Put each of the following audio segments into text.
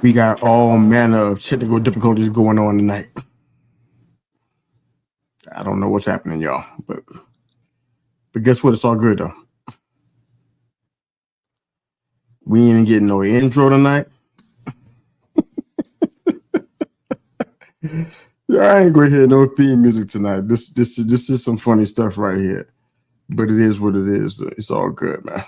We got all manner of technical difficulties going on tonight. I don't know what's happening, y'all, but guess what? It's all good though. We ain't getting no intro tonight. Yeah, I ain't gonna hear no theme music tonight. This is some funny stuff right here, but it is what it is. It's all good, man.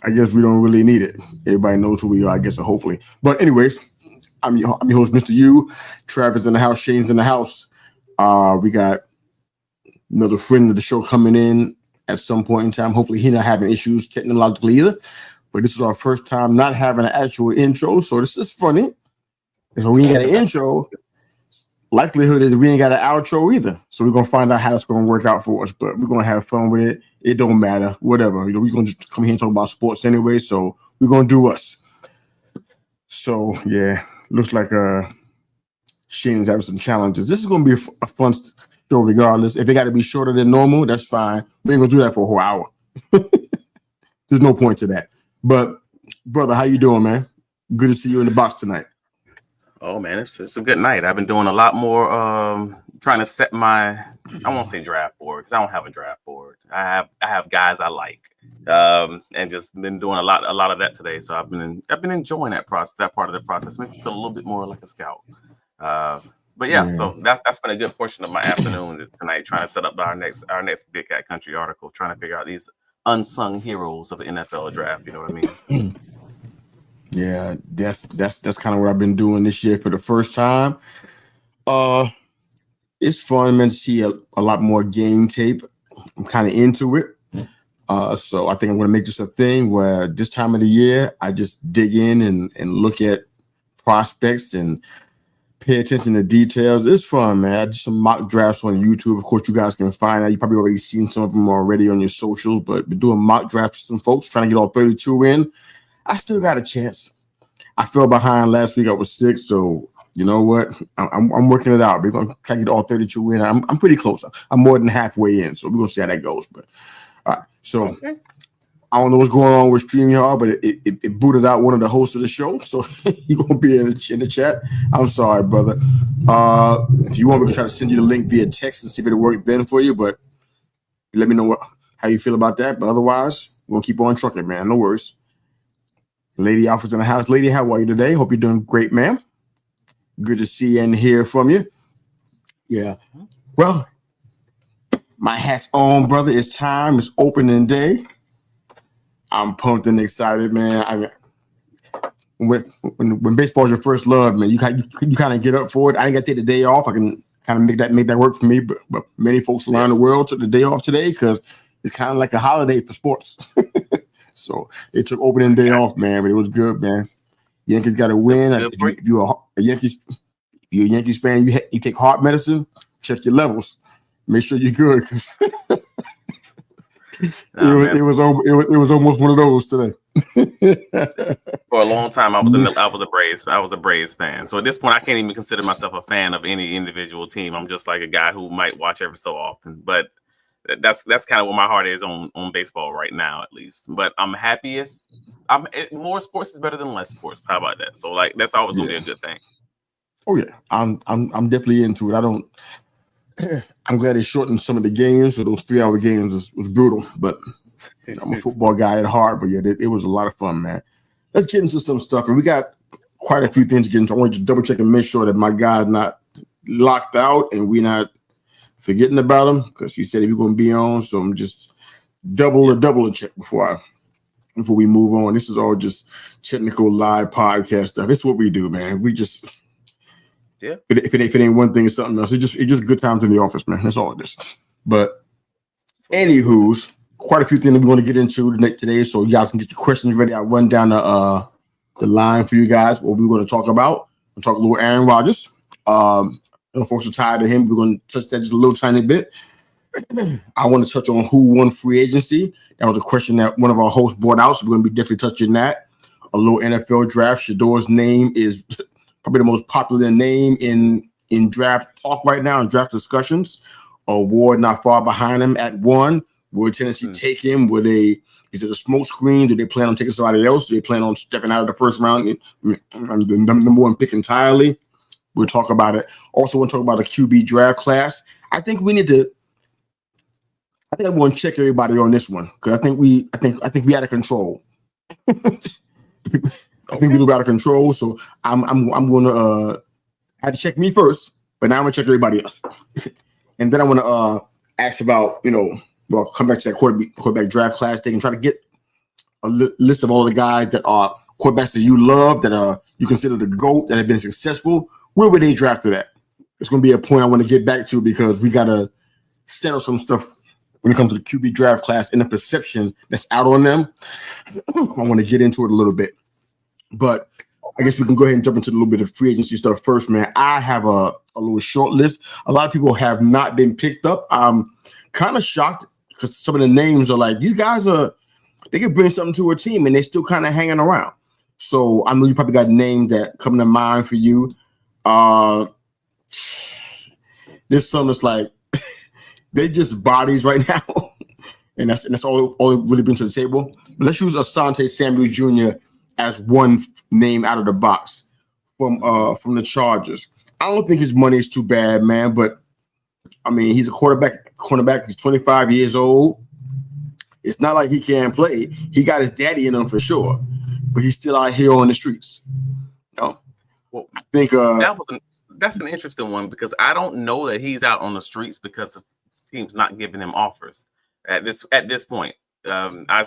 I guess we don't really need it. Everybody knows who we are, I guess, hopefully. But anyways, I'm your host, Mr. U. Travis in the house, Shane's in the house. We got another friend of the show coming in at some point in time. Hopefully he's not having issues technologically either. But this is our first time not having an actual intro, so this is funny. So we ain't got an intro. Likelihood is we ain't got an outro either. So we're gonna find out how it's gonna work out for us. But we're gonna have fun with it. It don't matter. Whatever. You know, we're gonna just come here and talk about sports anyway. So we're gonna do us. So yeah, looks like Shane's having some challenges. This is gonna be a fun show regardless. If it got to be shorter than normal, that's fine. We ain't gonna do that for a whole hour. There's no point to that. But brother, how you doing, man? Good to see you in the box tonight. Oh man, it's a good night. I've been doing a lot more trying to set my, I won't say draft board because I don't have a draft board. I have guys I like, and just been doing a lot of that today. So I've been enjoying that process, that part of the process. Makes me feel a little bit more like a scout. But yeah, so that's been a good portion of my afternoon tonight, trying to set up our next Big Cat Country article, trying to figure out these unsung heroes of the NFL draft. You know what I mean? Yeah, that's kind of what I've been doing this year for the first time. It's fun, man, to see a lot more game tape. I'm kind of into it. So I think I'm going to make this a thing where this time of the year, I just dig in and look at prospects and pay attention to details. It's fun, man. I did some mock drafts on YouTube. Of course, you guys can find out. You probably already seen some of them already on your socials, but we're doing mock drafts with some folks, trying to get all 32 in. I still got a chance. I fell behind last week. I was sick, so you know what? I'm working it out. We're gonna try to get all 32 in. I'm pretty close. I'm more than halfway in, so we're gonna see how that goes. But all right, so okay. I don't know what's going on with StreamYard, but it booted out one of the hosts of the show, so you're gonna be in the chat. I'm sorry, brother. If you want, we can try to send you the link via text and see if it'll work then for you. But let me know how you feel about that. But otherwise, we're gonna keep on trucking, man. No worries. Lady Alfred's in the house. Lady, how are you today? Hope you're doing great, ma'am. Good to see and hear from you. Yeah. Well, my hat's on, brother. It's time. It's opening day. I'm pumped and excited, man. When baseball is your first love, man, you kind of get up for it. I ain't got to take the day off. I can kind of make that work for me. But many folks around the world took the day off today because it's kind of like a holiday for sports. So it took opening day off, man, but it was good, man. Yankees got to win. If you're a Yankees fan, you take heart medicine, check your levels, make sure you're good. Cause it was almost one of those today. For a long time, I was a Braves fan. So at this point, I can't even consider myself a fan of any individual team. I'm just like a guy who might watch every so often, but. That's kind of where my heart is on baseball right now, at least. But I'm happiest. More sports is better than less sports. How about that? So like that's always gonna be a good thing. Oh yeah, I'm definitely into it. I'm glad they shortened some of the games. So those 3-hour games was brutal. But I'm a football guy at heart. But yeah, it was a lot of fun, man. Let's get into some stuff, and we got quite a few things to get into. I want you to double check and make sure that my guy's not locked out and we're not forgetting about him because he said he was going to be on. So I'm just double check before we move on. This is all just technical live podcast stuff. It's what we do, man. We just if it ain't one thing, it's something else. It's just good times in the office, man. That's all it is. But anywho's quite a few things that we want to get into today, so you guys can get your questions ready. I'll run down the line for you guys. What we're going to talk about. We'll talk a little Aaron Rodgers. Folks are tired of him. We're going to touch that just a little tiny bit. I want to touch on who won free agency. That was a question that one of our hosts brought out, so we're going to be definitely touching that. A little NFL draft. Shador's name is probably the most popular name in draft talk right now, in draft discussions. A Ward not far behind him at 1. Will Tennessee take him? Is it a smoke screen? Do they plan on taking somebody else? Do they plan on stepping out of the first round? The number one pick entirely. We'll talk about it. Also, we'll talk about the QB draft class. I think we need to. I think I'm going to check everybody on this one because I think we out of control. I think we're out of control. So I'm going to have to check me first, but now I'm going to check everybody else, and then I want to ask about come back to that quarterback draft class. They can try to get a list of all the guys that are quarterbacks that you love, that you consider the GOAT, that have been successful. Where were they drafted at? It's going to be a point I want to get back to because we got to settle some stuff when it comes to the QB draft class and the perception that's out on them. I want to get into it a little bit. But I guess we can go ahead and jump into a little bit of free agency stuff first, man. I have a little short list. A lot of people have not been picked up. I'm kind of shocked because some of the names are like, these guys they could bring something to a team and they're still kind of hanging around. So I know you probably got names that come to mind for you. This some is like they just bodies right now, and that's all really been to the table. But let's use Asante Samuel Jr. as one name out of the box from the Chargers. I don't think his money is too bad, man. But I mean, he's a cornerback. He's 25 years old. It's not like he can't play. He got his daddy in him for sure, but he's still out here on the streets. Well, I think that's an interesting one because I don't know that he's out on the streets because of teams not giving him offers at this point. I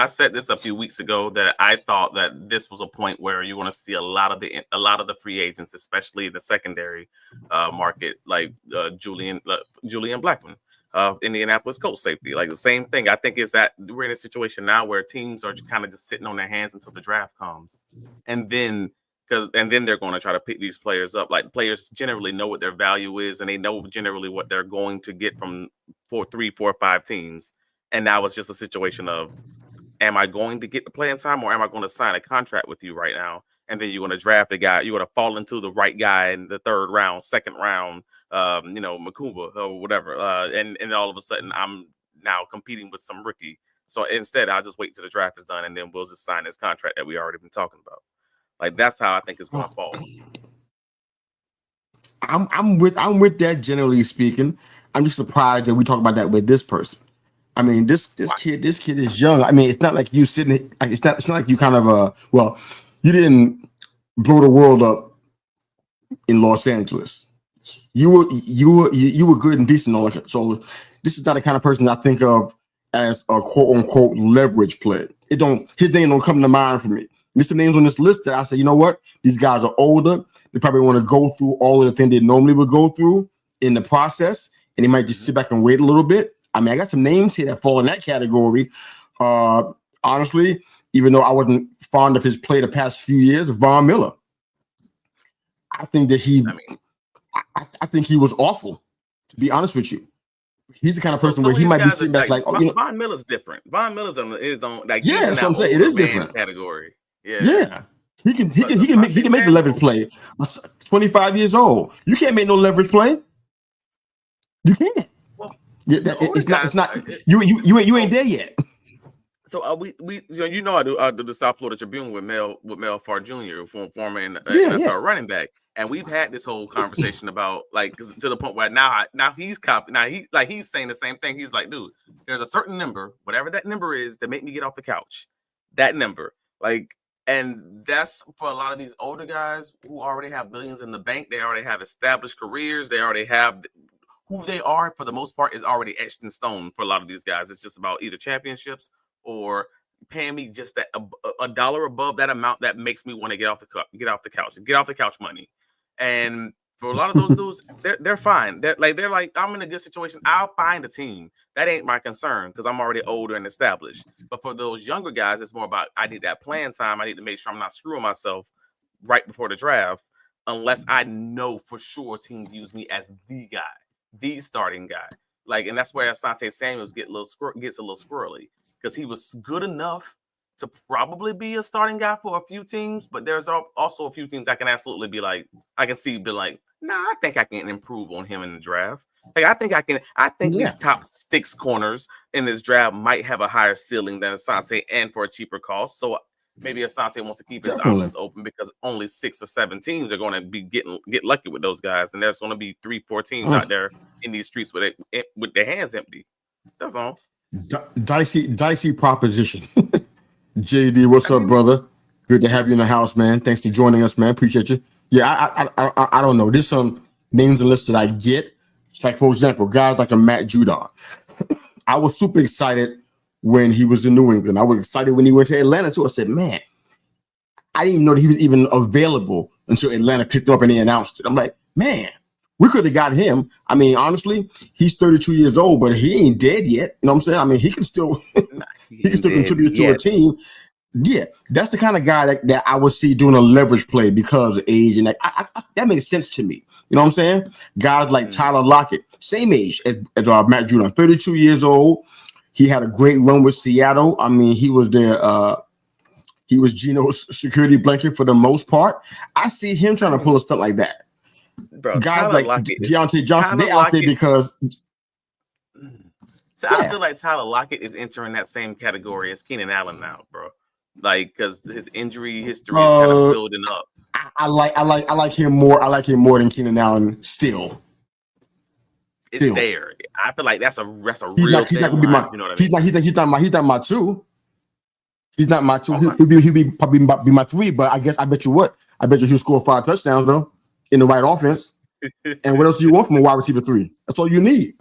said this a few weeks ago that I thought that this was a point where you're going to see a lot of the free agents, especially in the secondary market, like Julian Blackman of Indianapolis Colts safety. Like the same thing. I think is that we're in a situation now where teams are kind of just sitting on their hands until the draft comes, and then they're going to try to pick these players up. Like players generally know what their value is, and they know generally what they're going to get from 3, 4, 5 teams. And now it's just a situation of, am I going to get the playing time, or am I going to sign a contract with you right now? And then you're going to draft a guy. You're going to fall into the right guy in the third round, second round, Makumba or whatever. And all of a sudden, I'm now competing with some rookie. So instead, I'll just wait till the draft is done, and then we'll just sign this contract that we already been talking about. Like that's how I think it's going to fall. I'm with that. Generally speaking, I'm just surprised that we talk about that with this person. I mean, this kid is young. I mean, it's not like you sitting. It's not like you kind of you didn't blow the world up in Los Angeles. You were good and decent. All that. So this is not the kind of person I think of as a quote unquote leverage play. His name don't come to mind for me. Mr. Names on this list that I say, you know what? These guys are older. They probably want to go through all of the things they normally would go through in the process, and they might just sit back and wait a little bit. I mean, I got some names here that fall in that category. Honestly, even though I wasn't fond of his play the past few years, Von Miller. I think that I think he was awful, to be honest with you. He's the kind of person where he might be sitting back like, Von Miller's different. Von Miller's on his own. Like, yeah, that's what I'm saying. It is different category. Yeah. He can make the leverage play. 25 years old. You can't make no leverage play. You can't. Well, it's not. You ain't there yet. So we I do the South Florida Tribune with Mel Farr Jr., former NFL running back, and we've had this whole conversation about like to the point where now he's copying. Now he's saying the same thing. He's like, dude, there's a certain number, whatever that number is, that make me get off the couch. That number, like. And that's for a lot of these older guys who already have billions in the bank. They already have established careers. They already have who they are, for the most part, is already etched in stone for a lot of these guys. It's just about either championships or paying me just that a dollar above that amount that makes me want to get off the couch money. And for a lot of those dudes, they're fine. They're like, I'm in a good situation. I'll find a team. That ain't my concern because I'm already older and established. But for those younger guys, it's more about I need that playing time. I need to make sure I'm not screwing myself right before the draft, unless I know for sure teams use me as the guy, the starting guy. Like, and that's where Asante Samuels gets a little squirrely because he was good enough to probably be a starting guy for a few teams, but there's also a few teams I can absolutely be like, Nah, I think I can improve on him in the draft. Like I think I can. I think these top 6 corners in this draft might have a higher ceiling than Asante, and for a cheaper cost. So maybe Asante wants to keep his options open because only 6 or 7 teams are going to be get lucky with those guys, and there's going to be 3-4 teams out there in these streets with their hands empty. That's all. Dicey proposition. JD, what's up, brother? Good to have you in the house, man. Thanks for joining us, man. Appreciate you. Yeah, I don't know. There's some names and lists that I get. It's like, for example, guys like a Matt Judon. I was super excited when he was in New England. I was excited when he went to Atlanta too. I said, man, I didn't even know that he was even available until Atlanta picked him up and they announced it. I'm like, man, we could have got him. I mean, honestly, he's 32 years old, but he ain't dead yet. You know what I'm saying? I mean, he can still contribute to a team. Yeah, that's the kind of guy that I would see doing a leverage play because of age, and that makes sense to me. You know what I'm saying? Guys like Tyler Lockett, same age as Matt Judon, 32 years old. He had a great run with Seattle. I mean, he was there. He was Geno's security blanket for the most part. I see him trying to pull a stuff like that. Bro, guys Tyler like Deontay Johnson, they out there because. So I feel like Tyler Lockett is entering that same category as Keenan Allen now, bro. Like, because his injury history is kind of building up. I like him more. I like him more than Keenan Allen. Still, it's there. I feel like that's a real. He's not gonna be my. You know what I mean? He's not my 2. He's not my 2. Okay. He'll be probably be my 3. But I bet you he'll score 5 touchdowns though in the right offense. And what else do you want from a wide receiver 3? That's all you need.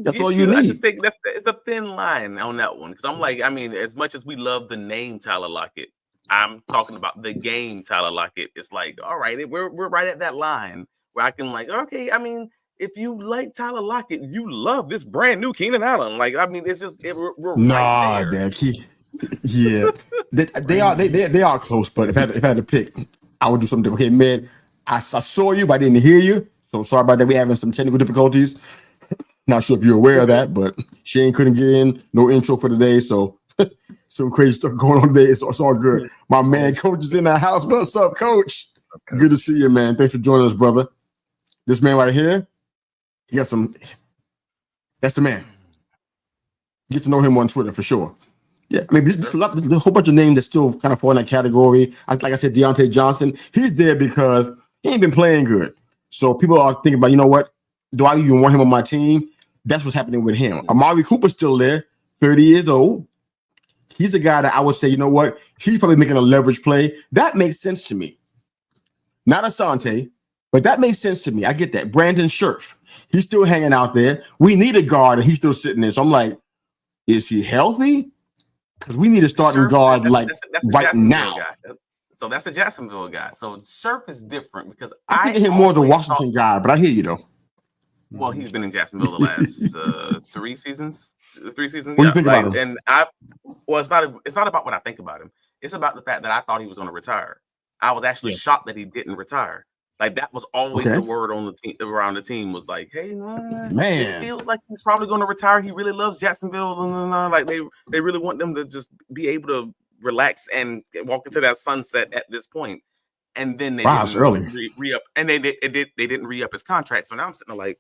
That's all you need. I just think it's a thin line on that one because I'm like, I mean, as much as we love the name Tyler Lockett, I'm talking about the game Tyler Lockett. It's like, all right, we're right at that line where I can like, okay, I mean, if you like Tyler Lockett, you love this brand new Keenan Allen. Like, I mean, it's just we're right there. Yeah, they are close, but if I had to pick, I would do something different. Okay, man, I saw you, but I didn't hear you, so sorry about that. We're having some technical difficulties. Not sure if you're aware of that, but Shane couldn't get in. No intro for today, so some crazy stuff going on today. It's all good. My man, Coach is in the house. What's up, Coach? Okay. Good to see you, man. Thanks for joining us, brother. This man right here, he got some. That's the man. Get to know him on Twitter for sure. Yeah, I mean, there's a whole bunch of names that still kind of fall in that category. Like I said, Deontay Johnson, he's there because he ain't been playing good. So people are thinking about, you know what? Do I even want him on my team? That's what's happening with him. Amari Cooper's still there, 30 years old. He's a guy that I would say, you know what? He's probably making a leverage play. That makes sense to me. Not Asante, but that makes sense to me. I get that. Brandon Scherf, he's still hanging out there. We need a guard, and he's still sitting there. So I'm like, is he healthy? Because we need a starting guard that's right now. Guy. So that's a Jacksonville guy. So Scherf is different because I think him more the Washington guy, but I hear you though. Well, he's been in Jacksonville the last 3 seasons. 3 seasons. What do you think about him? And it's not about what I think about him. It's about the fact that I thought he was going to retire. I was actually shocked that he didn't retire. Like that was always the word on the team around the team was like, hey, man, it feels like he's probably going to retire. He really loves Jacksonville. Like they really want them to just be able to relax and walk into that sunset at this point. And then they didn't re-up, and they didn't re-up his contract. So now I'm sitting there like,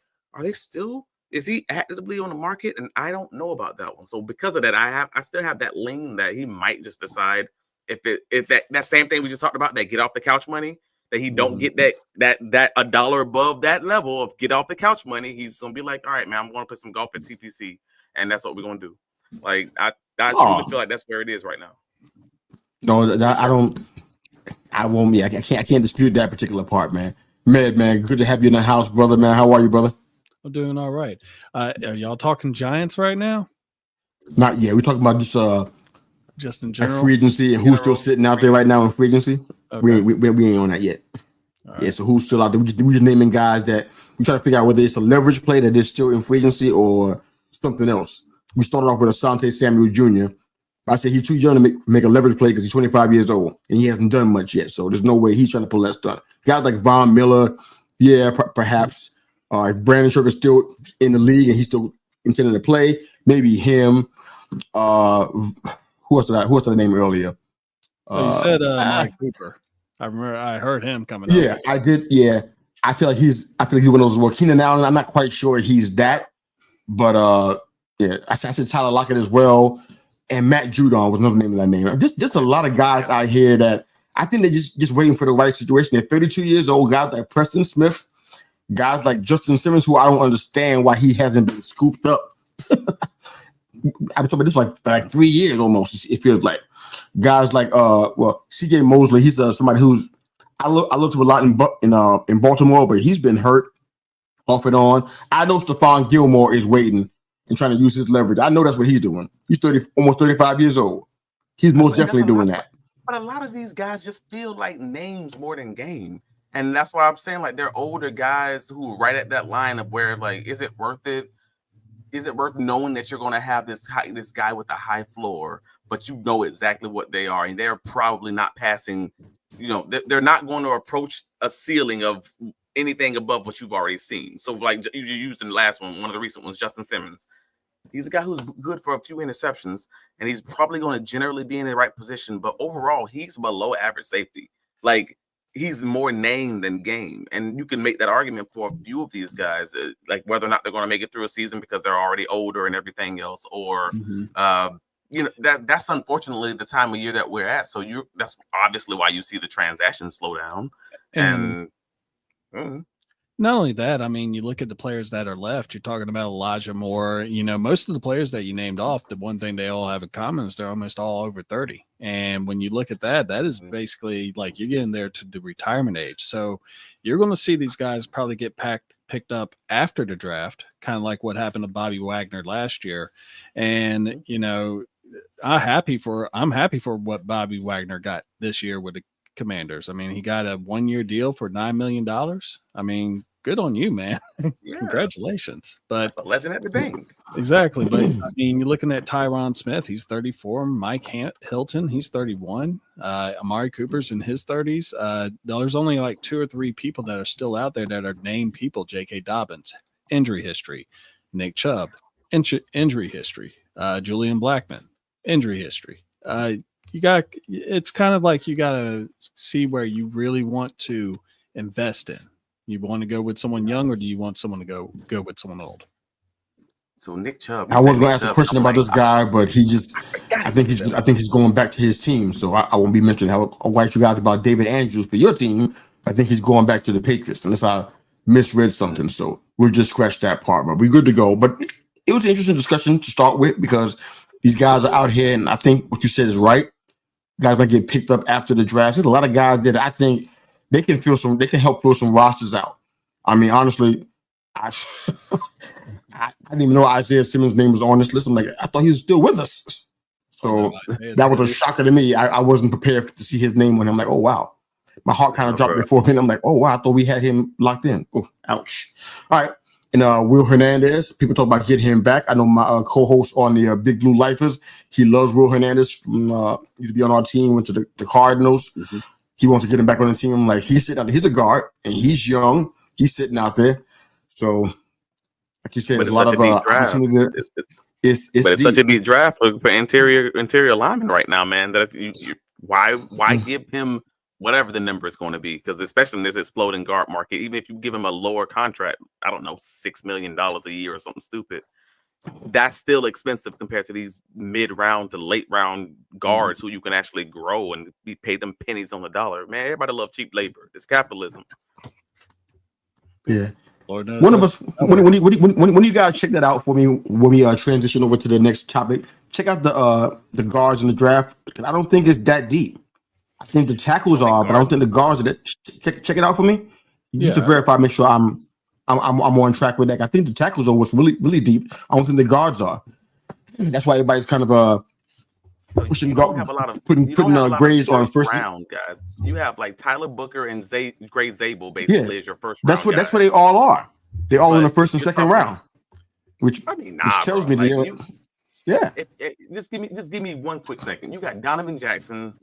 is he actively on the market? And I don't know about that one. So because of that, I still have that lean that he might just decide if that same thing we just talked about, that get off the couch money, that he don't get that $1 above that level of get off the couch money. He's gonna be like, all right, man, I'm gonna play some golf at TPC, and that's what we're gonna do. Like I truly feel like that's where it is right now. No, I don't. I won't. Yeah, I can't dispute that particular part, man. Man, good to have you in the house, brother. Man, how are you, brother? I'm doing all right. Are y'all talking Giants right now? Not yet. We're talking about just in general, free agency and who's still sitting out there right now in free agency. Okay. We ain't on that yet. Right. Yeah, so who's still out there? We just naming guys that we try to figure out whether it's a leverage play that is still in free agency or something else. We started off with Asante Samuel Jr. I said he's too young to make a leverage play because he's 25 years old and he hasn't done much yet. So there's no way he's trying to pull that stunt. Guys like Von Miller, perhaps. If Brandon Scherf is still in the league and he's still intending to play, maybe him. Who else did I name earlier? You said Mike Cooper. I remember I heard him coming. Yeah, I did. Yeah, I feel like he's one of those. Well, Keenan Allen, I'm not quite sure he's that, but yeah, I said Tyler Lockett as well, and Matt Judon was another name of that name. Just a lot of guys out here that I think they're just waiting for the right situation. They're 32 years old, guys like Preston Smith, guys like Justin Simmons, who I don't understand why he hasn't been scooped up. I've been talking about this for like 3 years almost. It feels like guys like CJ Mosley. He's somebody who's I looked to a lot in Baltimore, but he's been hurt off and on. I know Stephon Gilmore is waiting and trying to use his leverage. I know that's what he's doing. He's almost 35 years old. He's most definitely doing that. But a lot of these guys just feel like names more than game. And that's why I'm saying, like, they're older guys who are right at that line of where, like, is it worth it? Is it worth knowing that you're going to have this guy with a high floor, but you know exactly what they are, and they're probably not passing, they're not going to approach a ceiling of anything above what you've already seen. So, like you used in the last one of the recent ones, Justin Simmons. He's a guy who's good for a few interceptions, and he's probably going to generally be in the right position, but overall, he's below average safety. Like, he's more name than game. And you can make that argument for a few of these guys, like whether or not they're going to make it through a season because they're already older and everything else, or that's unfortunately the time of year that we're at. So that's obviously why you see the transactions slow down. And not only that, I mean, you look at the players that are left. You're talking about Elijah Moore. Most of the players that you named off, the one thing they all have in common is they're almost all over 30. And when you look at that, that is basically like you're getting there to the retirement age. So you're going to see these guys probably get picked up after the draft, kind of like what happened to Bobby Wagner last year. And I'm happy for what Bobby Wagner got this year with the Commanders. I mean, he got a 1-year deal for $9 million. I mean, good on you, man. Yeah. Congratulations. But that's a legend at the bank. Exactly. But I mean, you're looking at Tyron Smith, he's 34. Mike Hilton, he's 31. Amari Cooper's in his 30s. There's only like 2 or 3 people that are still out there that are named people. J.K. Dobbins, injury history. Nick Chubb, injury history. Julian Blackmon, injury history. It's kind of like you got to see where you really want to invest in. You want to go with someone young, or do you want someone to go with someone old? So Nick Chubb. I was going to ask a question about this guy, but I think he's going back to his team. So I won't be mentioning how white you guys about David Andrews for your team. I think he's going back to the Patriots, unless I misread something. So we'll just scratch that part, but we're good to go. But it was an interesting discussion to start with because these guys are out here, and I think what you said is right. Guys might get picked up after the draft. There's a lot of guys that I think they can help fill some rosters out. I mean, honestly, I didn't even know Isaiah Simmons' name was on this list. I'm like, I thought he was still with us. So that was a shocker to me. I wasn't prepared to see his name on him. I'm like, oh, wow. My heart kind of dropped before me. I'm like, oh, wow, I thought we had him locked in. Oh, ouch. All right. And Will Hernandez, people talk about getting him back. I know my co-host on the Big Blue Lifers, he loves Will Hernandez. He used to be on our team, went to the Cardinals. Mm-hmm. He wants to get him back on the team. Like, he's sitting out there. He's a guard, and he's young. He's sitting out there. So, like you said, there's a lot of opportunity. It's such a deep draft for interior lineman right now, man. That why give him whatever the number is going to be, because especially in this exploding guard market, even if you give him a lower contract, I don't know, $6 million a year or something stupid, that's still expensive compared to these mid-round to late-round guards who you can actually grow and pay them pennies on the dollar. Man, everybody loves cheap labor. It's capitalism. Yeah. One of us, when you guys check that out for me, when we transition over to the next topic, check out the guards in the draft. I don't think it's that deep. I think the tackles are, but I don't think the guards are that. Check it out for me. You to verify, make sure I'm on track with that. I think the tackles are what's really, really deep. I don't think the guards are. That's why everybody's kind of pushing putting grades on first round guys. You have like Tyler Booker and Gray Zabel basically as your first round. That's what they all are. They're all in the first and second round. Which tells me just give me one quick second. You got Donovan Jackson,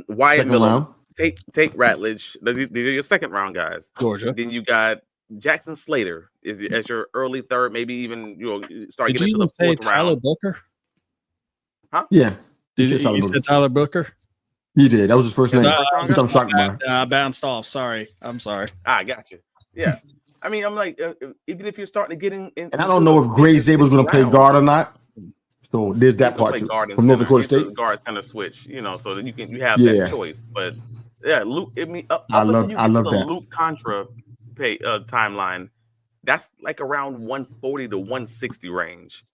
Wyatt second Miller, round. Tate Ratledge. These are your second round guys. Georgia. Then you got Jackson Slater as your early third, maybe even start getting to the fourth round. Tyler Booker? Huh? Yeah. You said Tyler Booker? He did. That was his first name. I'm shocked by. I bounced off. Sorry. I'm sorry. I got you. Yeah. I mean, I'm like, even if you're starting to get in and I don't know if Gray Zabel's going to play guard or not. So there's that part too. From North Dakota State, guard center switch, so that you have that choice. But yeah, Luke. I mean, I love that. Luke Contra timeline. That's like around 140 to 160 range.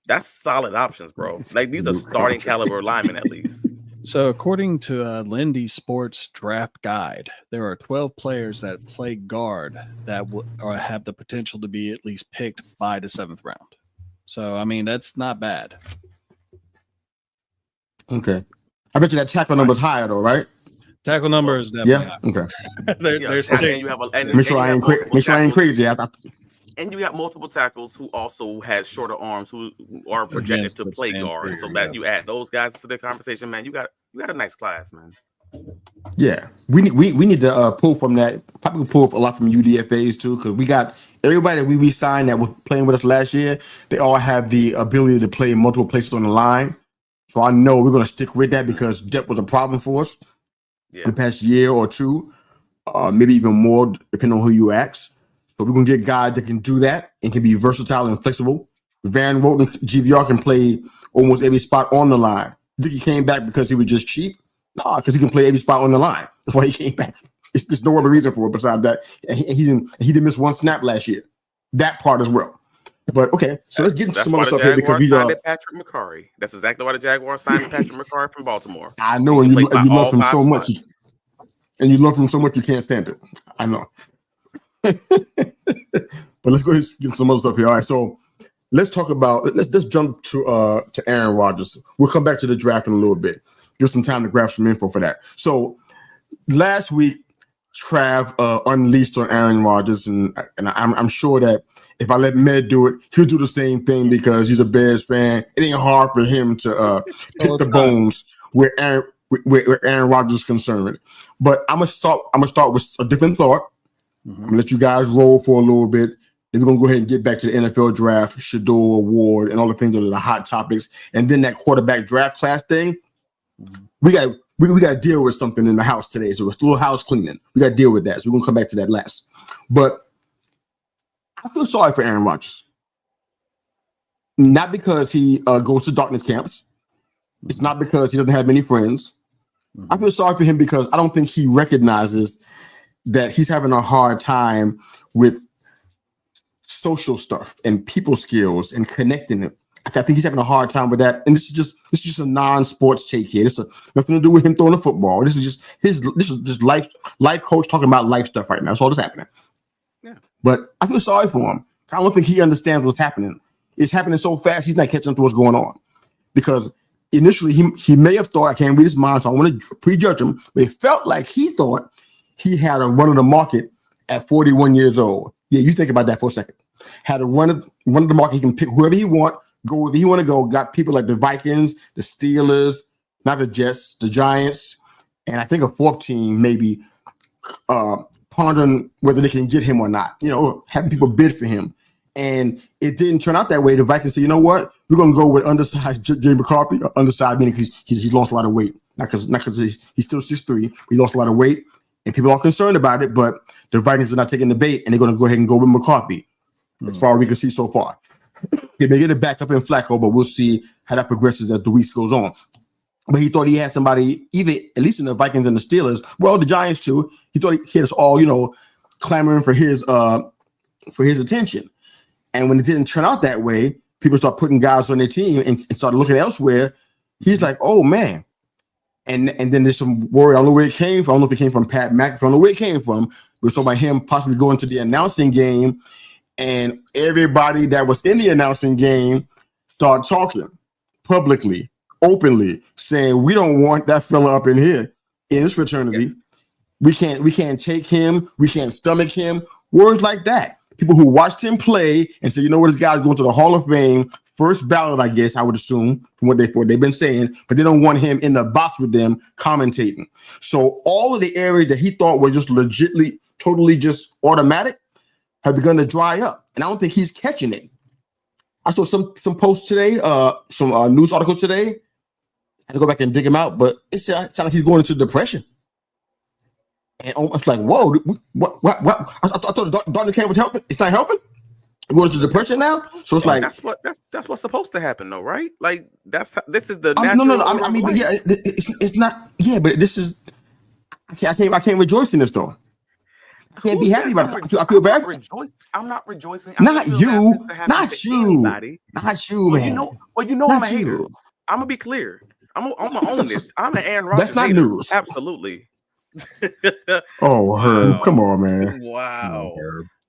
That's solid options, bro. Like these are starting caliber linemen at least. So according to Lindy Sports Draft Guide, there are 12 players that play guard that have the potential to be at least picked by the 7th round. So, I mean, that's not bad. Okay. I bet you that tackle number is higher, though, right? Tackle number is definitely higher. Okay. They're sick. Make sure I ain't crazy. And you got multiple tackles who also has shorter arms who are projected to play guard. So that you add those guys to the conversation, man. You got a nice class, man. Yeah, we need to pull from that. Probably pull a lot from UDFAs too, because we got everybody that we re-signed that was playing with us last year. They all have the ability to play in multiple places on the line. So I know we're going to stick with that because depth was a problem for us the past year or two, maybe even more, depending on who you ask. So we're going to get guys that can do that and can be versatile and flexible. Van Roten and GVR can play almost every spot on the line. Dickey came back because he was just cheap. No, because he can play every spot on the line. That's why he came back. There's no other reason for it besides that. And he didn't miss one snap last year. That part as well. But okay, so let's get into some other stuff here because we signed Patrick McCurry. That's exactly why the Jaguars signed Patrick McCurry from Baltimore. I know, and you love him so much. And you love him so much you can't stand it. I know. But let's go ahead and get some other stuff here. All right, so let's talk about let's jump to Aaron Rodgers. We'll come back to the draft in a little bit. Give some time to grab some info for that. So last week, Trav unleashed on Aaron Rodgers, and I'm sure that if I let Med do it, he'll do the same thing because he's a Bears fan. It ain't hard for him to pick the bones where Aaron Rodgers is concerned. But I'm gonna start with a different thought. I'm gonna let you guys roll for a little bit. Then we're gonna go ahead and get back to the NFL draft, Shador Award, and all the things that are the hot topics, and then that quarterback draft class thing. We got to deal with something in the house today, so it's a little house cleaning. We got to deal with that, so we're gonna come back to that last. But I feel sorry for Aaron Rodgers, not because he goes to darkness camps. It's not because he doesn't have many friends. I feel sorry for him because I don't think he recognizes that he's having a hard time with social stuff and people skills and connecting it. I think he's having a hard time with that, and this is just a non-sports take here. This is nothing to do with him throwing the football. This is just life coach talking about life stuff right now. That's all that's happening. Yeah. But I feel sorry for him. I don't think he understands what's happening. It's happening so fast he's not catching up to what's going on. Because initially he may have thought, I can't read his mind, so I want to prejudge him, but it felt like he thought he had a run of the market at 41 years old. Yeah, you think about that for a second. Had a run of the market. He can pick whoever he want. Go wherever you want to go. Got people like the Vikings, the Steelers, not the Jets, the Giants, and I think a fourth team maybe pondering whether they can get him or not. Having people bid for him. And it didn't turn out that way. The Vikings said, you know what? We're going to go with undersized Jay McCarthy. Undersized meaning he's lost a lot of weight. Not because he's still 6'3". He lost a lot of weight, and people are concerned about it, but the Vikings are not taking the bait, and they're going to go ahead and go with McCarthy as far as we can see so far. He may get it back up in Flacco, but we'll see how that progresses as the weeks goes on. But he thought he had somebody, even at least in the Vikings and the Steelers, well, the Giants too. He thought he had us all, clamoring for his attention. And when it didn't turn out that way, people start putting guys on their team and started looking elsewhere. He's like, oh man. And then there's some worry. I don't know where it came from. I don't know if it came from Pat McAfee. I don't know where it came from. We're talking about him possibly going to the announcing game. And everybody that was in the announcing game started talking publicly, openly, saying, we don't want that fella up in here in this fraternity. Yes. We can't take him. We can't stomach him. Words like that. People who watched him play and said, you know what, this guy's going to the Hall of Fame, first ballot, I guess, I would assume, from what they've been saying, but they don't want him in the box with them commentating. So all of the areas that he thought were just legitimately, totally just automatic have begun to dry up. And I don't think he's catching it. I saw some posts today, some news articles today, I had to go back and dig him out, but it sounds like he's going into depression. And almost like, whoa, what? I thought Darnell Campbell was helping. It's not helping. He goes into depression now, so it's like that's what's supposed to happen, though, right? Like this is the natural. No. I mean, but yeah, it's not. Yeah, but this is. I can't rejoice in this though. I can't be happy about it. I feel bad. I'm not rejoicing. Not you. Not you, man. Well, you know, I'm a hater. I'm gonna be clear. I'm gonna own this. I'm an Aaron Rodgers. That's not hater. news. Absolutely. Oh, Herb, come on, man. Wow.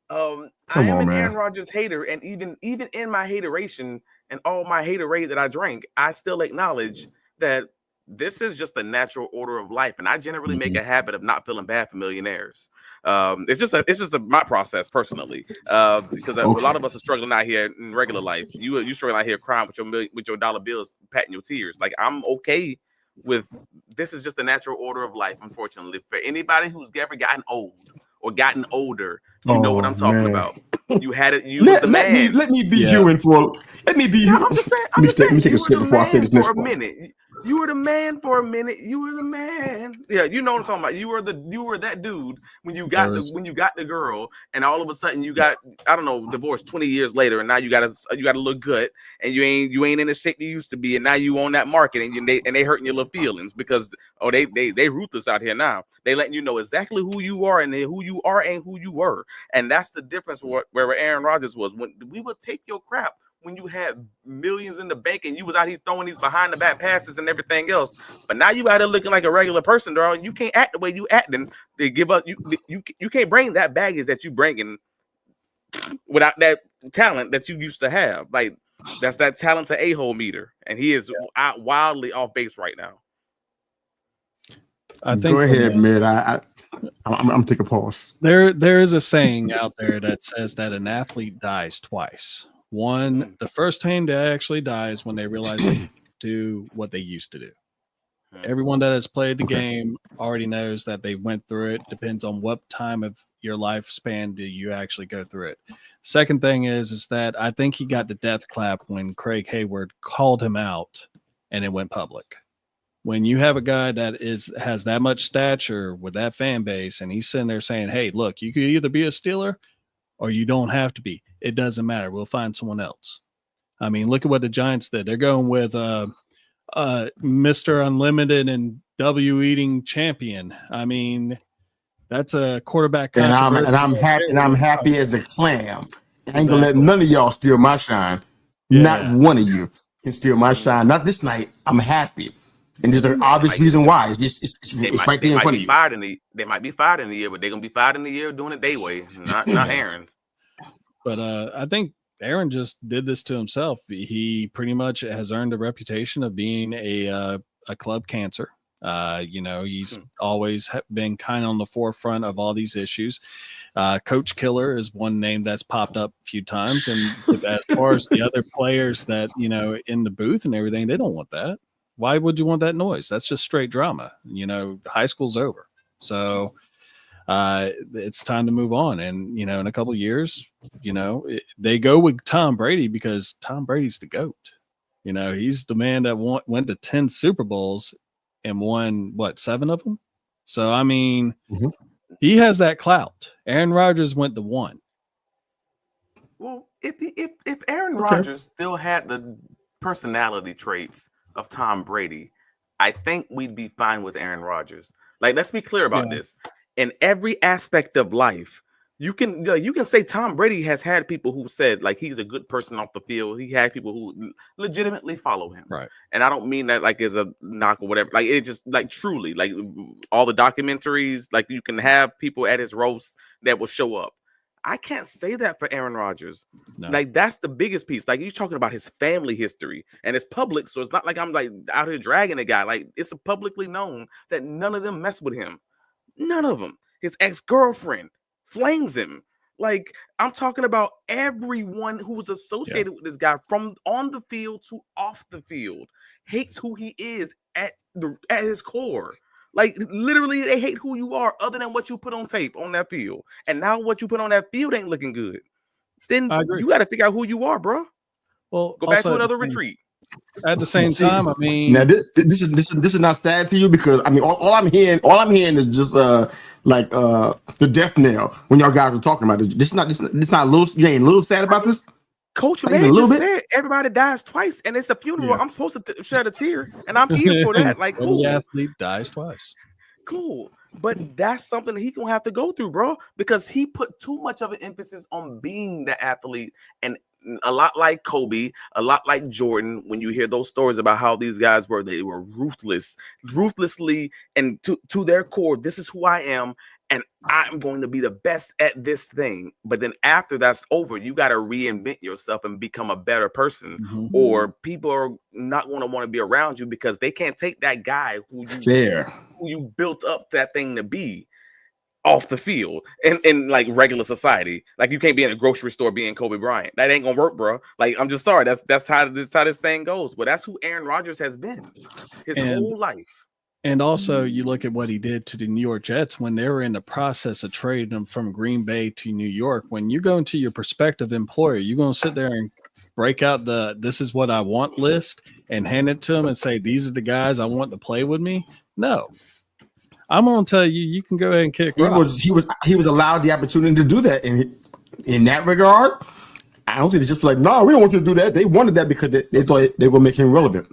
Come I am on, an man. Aaron Rodgers hater, and even in my hateration and all my haterade that I drank, I still acknowledge that this is just the natural order of life, and I generally make a habit of not feeling bad for millionaires. It's just my process personally, because a lot of us are struggling out here in regular life. You struggling out here crying with your dollar bills, patting your tears. Like, I'm okay with this. Is just the natural order of life. Unfortunately, for anybody who's ever gotten old or gotten older, you know what I'm talking about. You had it. You was the man. Let me be human for. Let me be human. I'm just saying. Let me take a sip before I say this next for a one. minute. You were the man for a minute. You were the man. Yeah, you know what I'm talking about. You were that dude when you got the girl, and all of a sudden you got, I don't know, divorced 20 years later, and now you got to look good, and you ain't in the shape you used to be, and now you on that market, and they hurting your little feelings because they ruthless out here now. They letting you know exactly who you are and who you are and who you were, and that's the difference where Aaron Rodgers was. When we would take your crap when you had millions in the bank and you was out here throwing these behind the back passes and everything else, but now you out here looking like a regular person, dog. You can't act the way you acting. They give up. You can't bring that baggage that you bringing without that talent that you used to have. Like, that's that talent to a-hole meter, and he is wildly off base right now. I think. Go ahead, Mid. I'm gonna take a pause. There is a saying out there that says that an athlete dies twice. One, the first time they actually die is when they realize they can do what they used to do. Everyone that has played the game already knows that they went through it. Depends on what time of your lifespan do you actually go through it. Second thing is that I think he got the death clap when Craig Hayward called him out and it went public. When you have a guy that has that much stature with that fan base and he's sitting there saying, hey, look, you could either be a Steeler or you don't have to be. It doesn't matter. We'll find someone else. I mean, look at what the Giants did. They're going with Mr. Unlimited and W eating champion. I mean, that's a quarterback. And I'm happy as a clam. I ain't gonna let none of y'all steal my shine. Yeah. Not one of you can steal my shine. Not this night. I'm happy. And there's an obvious reason why. It's right there in front of you. They might be fired in the year, but they're gonna be fired in the year doing it their way, not Aaron's. But I think Aaron just did this to himself. He pretty much has earned a reputation of being a club cancer. He's always been kind of on the forefront of all these issues. Coach Killer is one name that's popped up a few times. And as far as the other players that, in the booth and everything, they don't want that. Why would you want that noise? That's just straight drama. High school's over. So it's time to move on. And, in a couple of years, they go with Tom Brady because Tom Brady's the GOAT. He's the man that went to 10 Super Bowls and won, 7 of them? So, I mean, he has that clout. Aaron Rodgers went to 1. Well, if Aaron Rodgers still had the personality traits of Tom Brady, I think we'd be fine with Aaron Rodgers. Like, let's be clear about this. In every aspect of life, you can say Tom Brady has had people who said, like, he's a good person off the field. He had people who legitimately follow him. Right. And I don't mean that like as a knock or whatever. Like, it just, like, truly, like, all the documentaries, like, you can have people at his roast that will show up. I can't say that for Aaron Rodgers. No. Like, that's the biggest piece. Like, you're talking about his family history, and it's public, so it's not like I'm like out here dragging a guy. Like, it's publicly known that none of them mess with him. None of them. His ex-girlfriend flames him. Like, I'm talking about everyone who was associated with this guy from on the field to off the field hates who he is at his core. Like, literally, they hate who you are other than what you put on tape on that field. And now what you put on that field ain't looking good. Then you got to figure out who you are, bro. Well, go back to another retreat. at the same time, I mean, now this is not sad to you because I mean all I'm hearing is just like the death knell when y'all guys are talking about it. This not little. You ain't a little sad about this. Coach May just said everybody dies twice, and it's a funeral. Yeah. I'm supposed to shed a tear, and I'm here for that. Like, cool. The athlete dies twice. Cool. But that's something that he gonna have to go through, bro, because he put too much of an emphasis on being the athlete. And a lot like Kobe, a lot like Jordan, when you hear those stories about how these guys were, they were ruthlessly, and to their core, this is who I am, and I'm going to be the best at this thing. But then after that's over, you got to reinvent yourself and become a better person, or people are not going to want to be around you because they can't take that guy who you built up that thing to be off the field in like regular society. Like, you can't be in a grocery store being Kobe Bryant. That ain't gonna work, bro. Like, I'm just sorry. That's how this thing goes. But that's who Aaron Rodgers has been his whole life. And also, you look at what he did to the New York Jets when they were in the process of trading him from Green Bay to New York. When you go into your prospective employer, you're going to sit there and break out the "this is what I want" list and hand it to them and say, "These are the guys I want to play with me." No, I'm going to tell you, you can go ahead and kick. He was allowed the opportunity to do that, and in that regard, I don't think it's just like, no, we don't want you to do that. They wanted that because they thought they were going to make him relevant.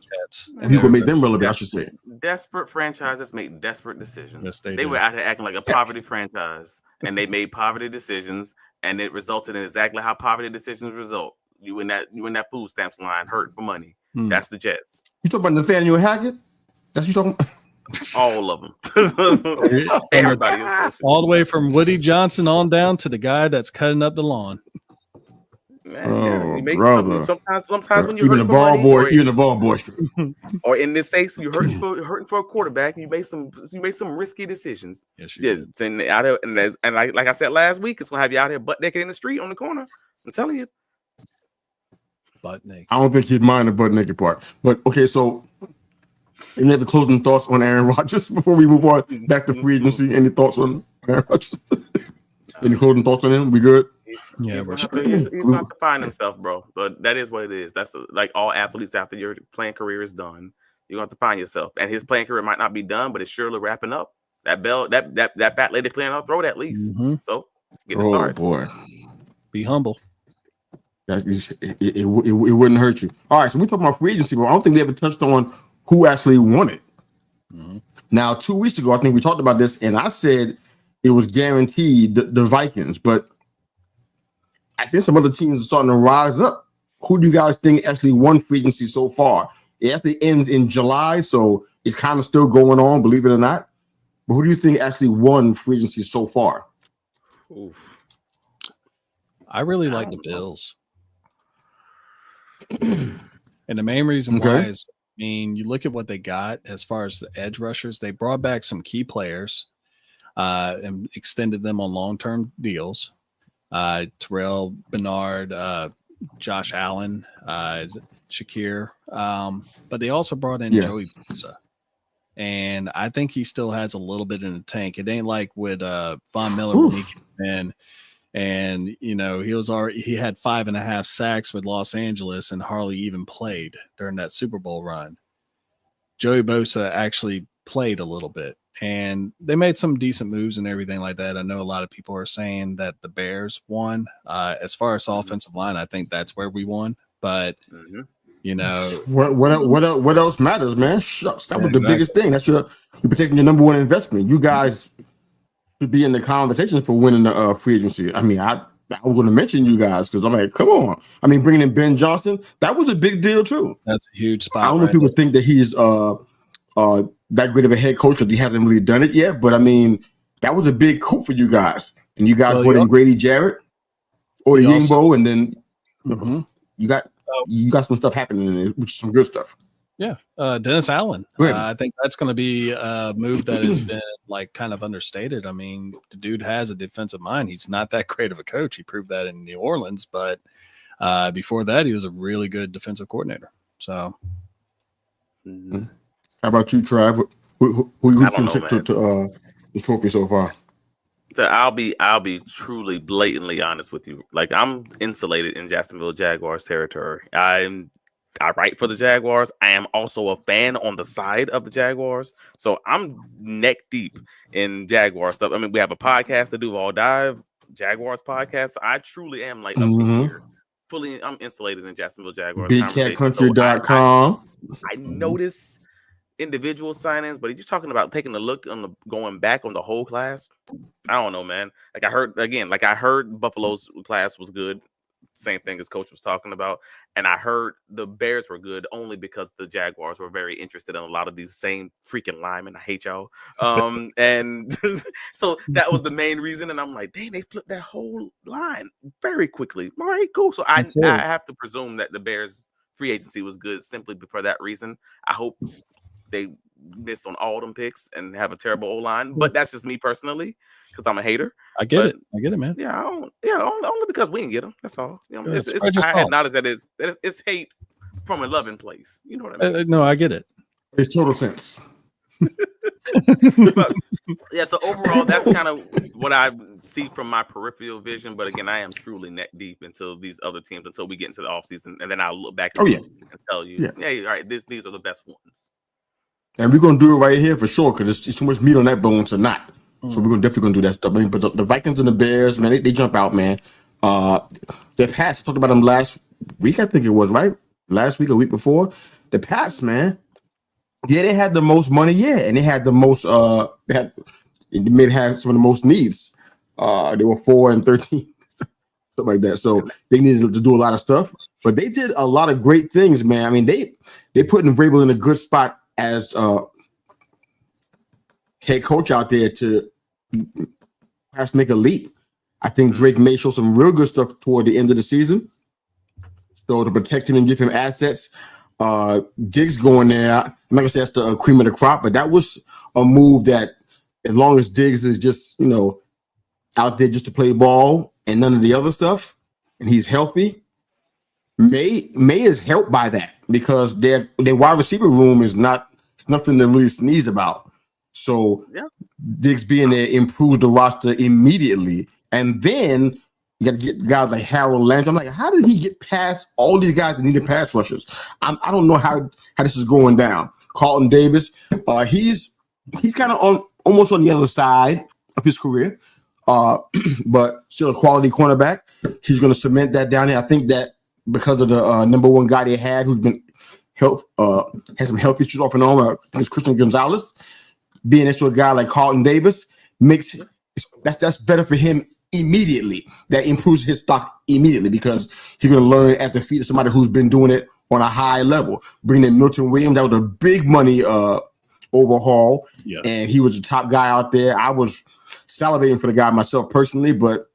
And he going to make them relevant, I should say. Desperate franchises make desperate decisions. Yes, they were out here acting like a poverty franchise, and they made poverty decisions, and it resulted in exactly how poverty decisions result. You in that food stamps line, hurting for money. That's the Jets. You talking about Nathaniel Hackett? That's what you talking about? All of them. Everybody is all the way from Woody Johnson on down to the guy that's cutting up the lawn. Man, you make sometimes when you even a ball boy, or in this case, you're hurting for a quarterback, and you made some risky decisions. Yes, you did. And out there, and like I said last week, it's gonna have you out here butt naked in the street on the corner. I'm telling you, butt naked. I don't think he'd mind the butt naked part, but okay. So, any other closing thoughts on Aaron Rodgers before we move on back to free agency? Any thoughts on Aaron Rodgers? Any closing thoughts on him? We good? Yeah, he's going to have to find himself, bro. But that is what it is. That's like all athletes after your playing career is done. You're going to have to find yourself. And his playing career might not be done, but it's surely wrapping up. That bell, that fat lady clearing out throat at least. So get it started. Oh boy, be humble. It wouldn't hurt you. All right, so we're talking about free agency, but I don't think we ever touched on who actually won it. Now, 2 weeks ago, I think we talked about this, and I said it was guaranteed the Vikings, but I think some other teams are starting to rise up. Who do you guys think actually won free agency so far? It actually ends in July, so it's kind of still going on, believe it or not. But who do you think actually won free agency so far? Oof. I really like the Bills. And the main reason why is, I mean, you look at what they got as far as the edge rushers. They brought back some key players and extended them on long-term deals. Terrell Bernard, Josh Allen, Shakir. But they also brought in Joey Bosa. And I think he still has a little bit in the tank. It ain't like with Von Miller when he came in. And, you know, he had 5.5 sacks with Los Angeles and hardly even played during that Super Bowl run. Joey Bosa actually played a little bit. And they made some decent moves and everything like that. I know a lot of people are saying that the Bears won. As far as offensive line, I think that's where we won. But, you know. What else matters, man? Shucks, that was the biggest thing. That's you're protecting your number one investment. You guys should be in the conversation for winning the free agency. I mean, I was going to mention you guys because I'm like, come on. I mean, bringing in Ben Johnson, that was a big deal, too. That's a huge spot. I don't know if people think that he's that great of a head coach because he hasn't really done it yet. But I mean, that was a big coup for you guys. And you guys put in Grady Jarrett or the Yingbo, and then you got some stuff happening in there, which is some good stuff. Yeah, Dennis Allen. I think that's going to be a move that has been like kind of understated. I mean, the dude has a defensive mind. He's not that great of a coach. He proved that in New Orleans, but before that, he was a really good defensive coordinator. So. How about you, Trav? Who you to the trophy so far? So I'll be truly blatantly honest with you. Like, I'm insulated in Jacksonville Jaguars territory. I'm I write for the Jaguars. I am also a fan on the side of the Jaguars. So I'm neck deep in Jaguar stuff. I mean, we have a podcast, the Duval Dive Jaguars podcast. So I truly am like up to here. Fully, I'm insulated in Jacksonville Jaguars conversation. So BigCatCountry.com. I notice individual signings, but if you're talking about taking a look on the going back on the whole class, I don't know, man. Like I heard Buffalo's class was good. Same thing as Coach was talking about. And I heard the Bears were good only because the Jaguars were very interested in a lot of these same freaking linemen. I hate y'all. And so that was the main reason. And I'm like, dang, they flipped that whole line very quickly. All right, cool. So I have to presume that the Bears free agency was good simply for that reason. I hope they miss on all them picks and have a terrible O-line. But that's just me personally, because I'm a hater. I get it, man. Yeah, only because we didn't get them. That's all. You know, I acknowledge that it's hate from a loving place. You know what I mean? No, I get it. Makes total sense. But, yeah. So overall, that's kind of what I see from my peripheral vision. But again, I am truly neck deep into these other teams until we get into the offseason, and then I'll look back and tell you, all right, these are the best ones. And we're gonna do it right here for sure because it's too much meat on that bone to not. So we're definitely gonna do that stuff. I mean, but the Vikings and the Bears, man, they jump out, man. The Pats, talked about them last week, I think it was, right? Last week or week before. The Pats, man. Yeah, they had the most money, and they had the most. They may have some of the most needs. They were 4-13, something like that. So they needed to do a lot of stuff, but they did a lot of great things, man. I mean, they put Vrabel in a good spot as head coach out there to perhaps make a leap. I think Drake may show some real good stuff toward the end of the season. So to protect him and give him assets, Diggs going there. I'm not gonna say that's the cream of the crop, but that was a move that, as long as Diggs is just out there just to play ball and none of the other stuff, and he's healthy, May is helped by that because their wide receiver room is nothing to really sneeze about. So Diggs being there improves the roster immediately. And then you got to get guys like Harold Landry. I'm like, how did he get past all these guys that needed pass rushers? I don't know how this is going down. Carlton Davis, he's kind of almost on the other side of his career, but still a quality cornerback. He's going to cement that down there. I think that because of the number one guy they had who's been has some health issues off and on, I think it's Christian Gonzalez. Being next to a guy like Carlton Davis that's better for him immediately. That improves his stock immediately because he's going to learn at the feet of somebody who's been doing it on a high level. Bringing in Milton Williams, that was a big money overhaul, and he was the top guy out there. I was salivating for the guy myself personally, but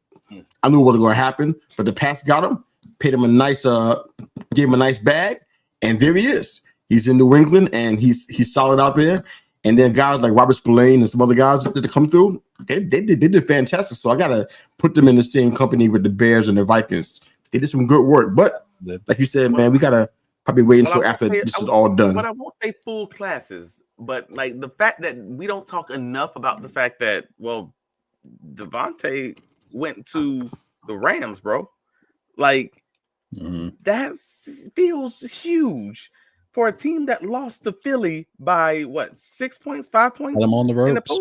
I knew what was going to happen. But the Pats got him, paid him a nice, gave him a nice bag, and there he is. He's in New England, and he's solid out there. And then guys like Robert Spillane and some other guys that come through, they did fantastic. So I got to put them in the same company with the Bears and the Vikings. They did some good work. But like you said, man, we got to probably wait until after this is all done. But I won't say full classes. But like the fact that we don't talk enough about the fact that, well, Devontae went to the Rams, bro. Like, that feels huge. For a team that lost to Philly by 6 points, 5 points, I'm on the ropes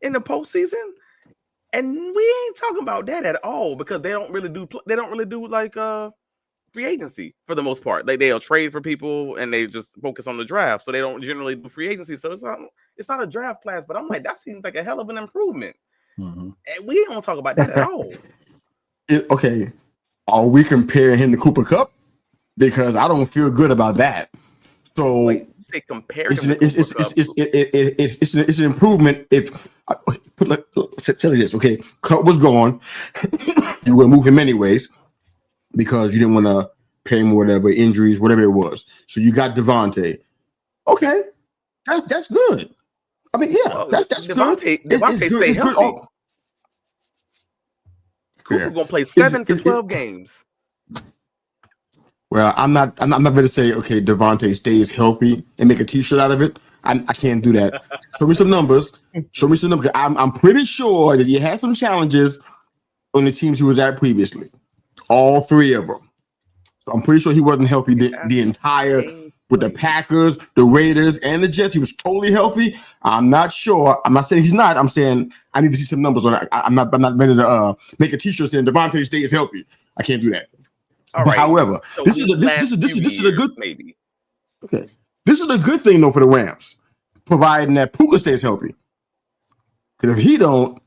in the postseason, and we ain't talking about that at all because they don't really do like free agency for the most part. Like they'll trade for people and they just focus on the draft, so they don't generally do free agency. So it's not a draft class. But I'm like, that seems like a hell of an improvement, and we don't talk about that at all. Okay, are we comparing him to Cooper Kupp? Because I don't feel good about that. So you say compare it's an improvement. If tell you this, okay, Kupp was gone, you were gonna move him anyways because you didn't want to pay him whatever injuries, whatever it was. So you got Devontae. Okay, that's good. I mean, that's Devontae, good. Devontae stay healthy. Cooper gonna play 7 to 12 games. Well, I'm not going to say, okay, Devontae stays healthy and make a T-shirt out of it. I can't do that. Show me some numbers. I'm pretty sure that he had some challenges on the teams he was at previously. All three of them. So I'm pretty sure he wasn't healthy the entire with the Packers, the Raiders, and the Jets. He was totally healthy. I'm not sure. I'm not saying he's not. I'm saying I need to see some numbers on that. I'm not ready to make a T-shirt saying Devontae stays healthy. I can't do that. All right. However, so this is a good maybe. Okay, this is a good thing though for the Rams, providing that Puka stays healthy. Because if he don't,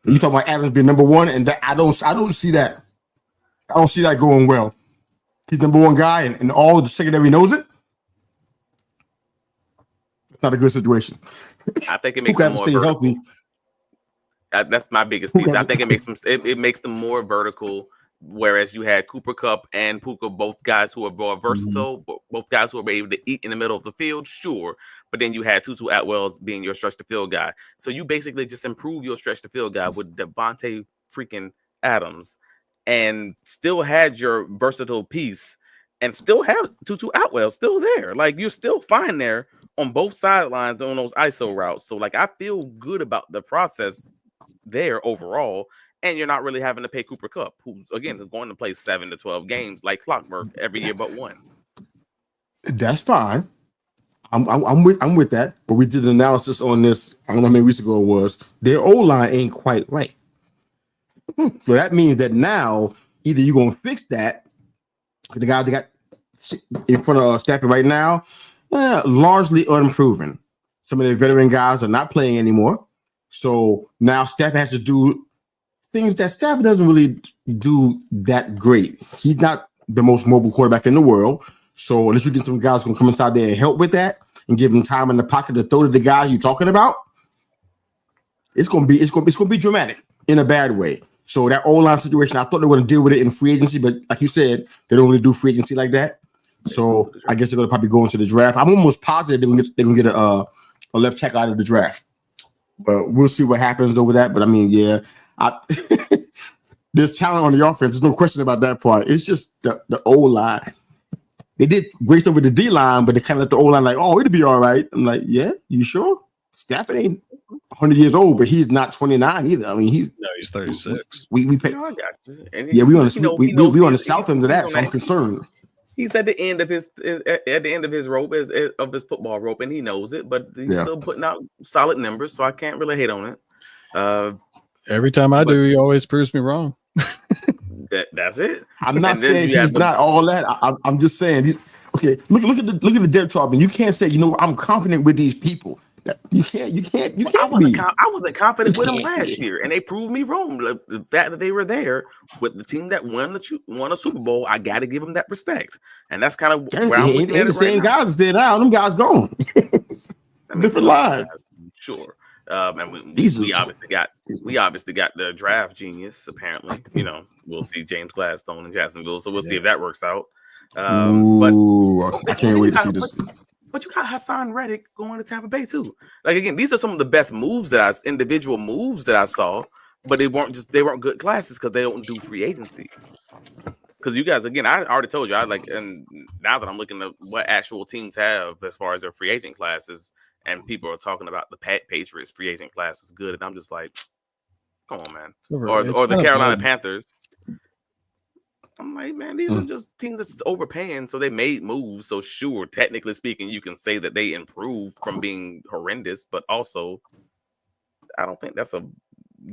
you talk about Adams being number one, and that I don't see that. I don't see that going well. He's number one guy, and all the secondary knows it. It's not a good situation. I think it makes them more vertical. Healthy. That's my biggest piece. I think it makes them. It makes them more vertical. Whereas you had Cooper Kupp and Puka, both guys who are more versatile, both guys who are able to eat in the middle of the field, sure. But then you had Tutu Atwell being your stretch to field guy. So you basically just improve your stretch to field guy with Devontae freaking Adams, and still had your versatile piece, and still have Tutu Atwell still there. Like you're still fine there on both sidelines on those ISO routes. So like I feel good about the process there overall. And you're not really having to pay Cooper Kupp, who again is going to play 7 to 12 games like clockwork every year but one. That's fine. I'm with that. But we did an analysis on this. I don't know how many weeks ago it was. Their O-line ain't quite right. So that means that now either you're gonna fix that. The guy they got in front of Stafford right now, largely unproven. Some of the veteran guys are not playing anymore. So now Stafford has to do things that Stafford doesn't really do that great. He's not the most mobile quarterback in the world. So unless you get some guys who can come inside there and help with that and give him time in the pocket to throw to the guy you're talking about, it's gonna be dramatic in a bad way. So that O-line situation, I thought they were gonna deal with it in free agency, but like you said, they don't really do free agency like that. So I guess they're gonna probably go into the draft. I'm almost positive they're gonna get a left tackle out of the draft. But we'll see what happens over that. But I mean, yeah. There's talent on the offense. There's no question about that part. It's just the O-line. They did great stuff with the D-line, but they kind of let the O-line like, oh, it'll be all right. I'm like, yeah, you sure? Stafford ain't 100 years old, but he's not 29 either. I mean, he's 36. We pay. I got you. Yeah, we on the south end of that, so I'm concerned. He's at the end of his rope of his football rope, and he knows it, but he's still putting out solid numbers, so I can't really hate on it. Every time I do, he always proves me wrong. That's it. I'm not saying he's not all that. I'm just saying he's okay. Look at the depth chart, and you can't say, I'm confident with these people. You can't. I wasn't confident with them last year, and they proved me wrong. The fact that they were there with the team that won a Super Bowl, I got to give them that respect, and that's kind of where I'm looking at the same guys there now. Them guys gone. Different line. Sure. And we obviously got the draft genius. Apparently, we'll see James Gladstone in Jacksonville, so we'll see if that works out. I can't wait to see this. But you got Hassan Reddick going to Tampa Bay too. Like again, these are some of the best individual moves that I saw, but they weren't good classes because they don't do free agency. Because you guys, again, I already told you, and now that I'm looking at what actual teams have as far as their free agent classes. And people are talking about the Patriots free agent class is good, and I'm just like, come on, man. Or the Carolina Panthers. I'm like, man, these are just teams that's overpaying, so they made moves. So sure, technically speaking, you can say that they improved from being horrendous, but also, I don't think that's a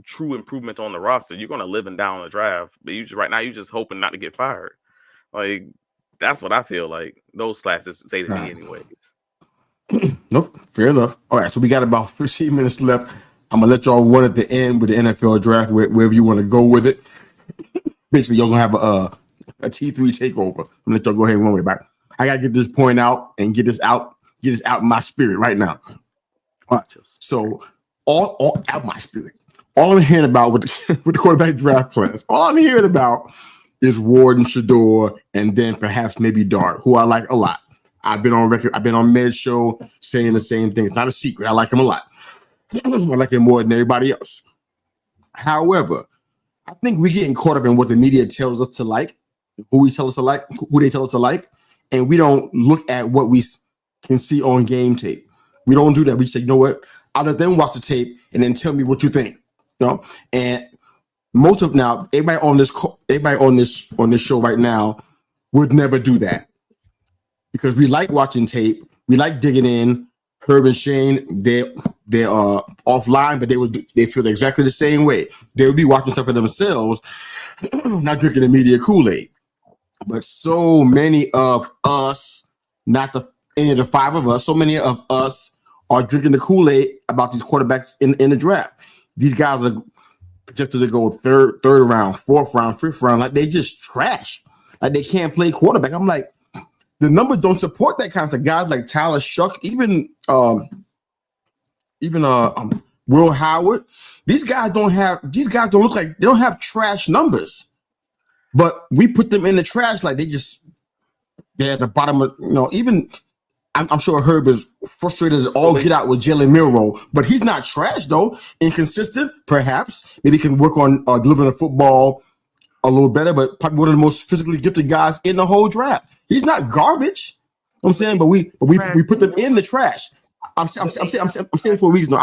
true improvement on the roster. You're going to live and die on the draft, but right now you're just hoping not to get fired. Like that's what I feel like those classes say to me, anyways. Nope, fair enough. All right, so we got about 15 minutes left. I'm gonna let y'all run at the end with the NFL draft, wherever you want to go with it. Basically, y'all gonna have a T3 takeover. I'm gonna let y'all go ahead and run with it back. I gotta get this point out and get this out in my spirit right now. All right, so all out my spirit. All I'm hearing about with the quarterback draft class, all I'm hearing about is Ward and Shador, and then perhaps maybe Dart, who I like a lot. I've been on record. I've been on Med's show saying the same thing. It's not a secret. I like him a lot. I like him more than everybody else. However, I think we're getting caught up in what the media tells us to like, who they tell us to like, and we don't look at what we can see on game tape. We don't do that. We say, you know what? I'll let them watch the tape and then tell me what you think. And everybody on this show right now would never do that because we like watching tape. We like digging in. Herb and Shane, they're offline, but they feel exactly the same way. They would be watching stuff for themselves, not drinking the media Kool-Aid. But so many of us, not any of the five of us, so many of us are drinking the Kool-Aid about these quarterbacks in the draft. These guys are projected to go third round, fourth round, fifth round, like they just trash. Like they can't play quarterback. I'm like, the numbers don't support that kind of stuff. Guys like Tyler Shuck, even Will Howard. These guys don't look like they don't have trash numbers. But we put them in the trash like they're at the bottom of, even I'm sure Herb is frustrated as all get out with Jalen Milroe, but he's not trash though. Inconsistent, perhaps. Maybe he can work on delivering the football a little better, but probably one of the most physically gifted guys in the whole draft. He's not garbage. I'm saying, but we put them in the trash. I'm saying for a reason.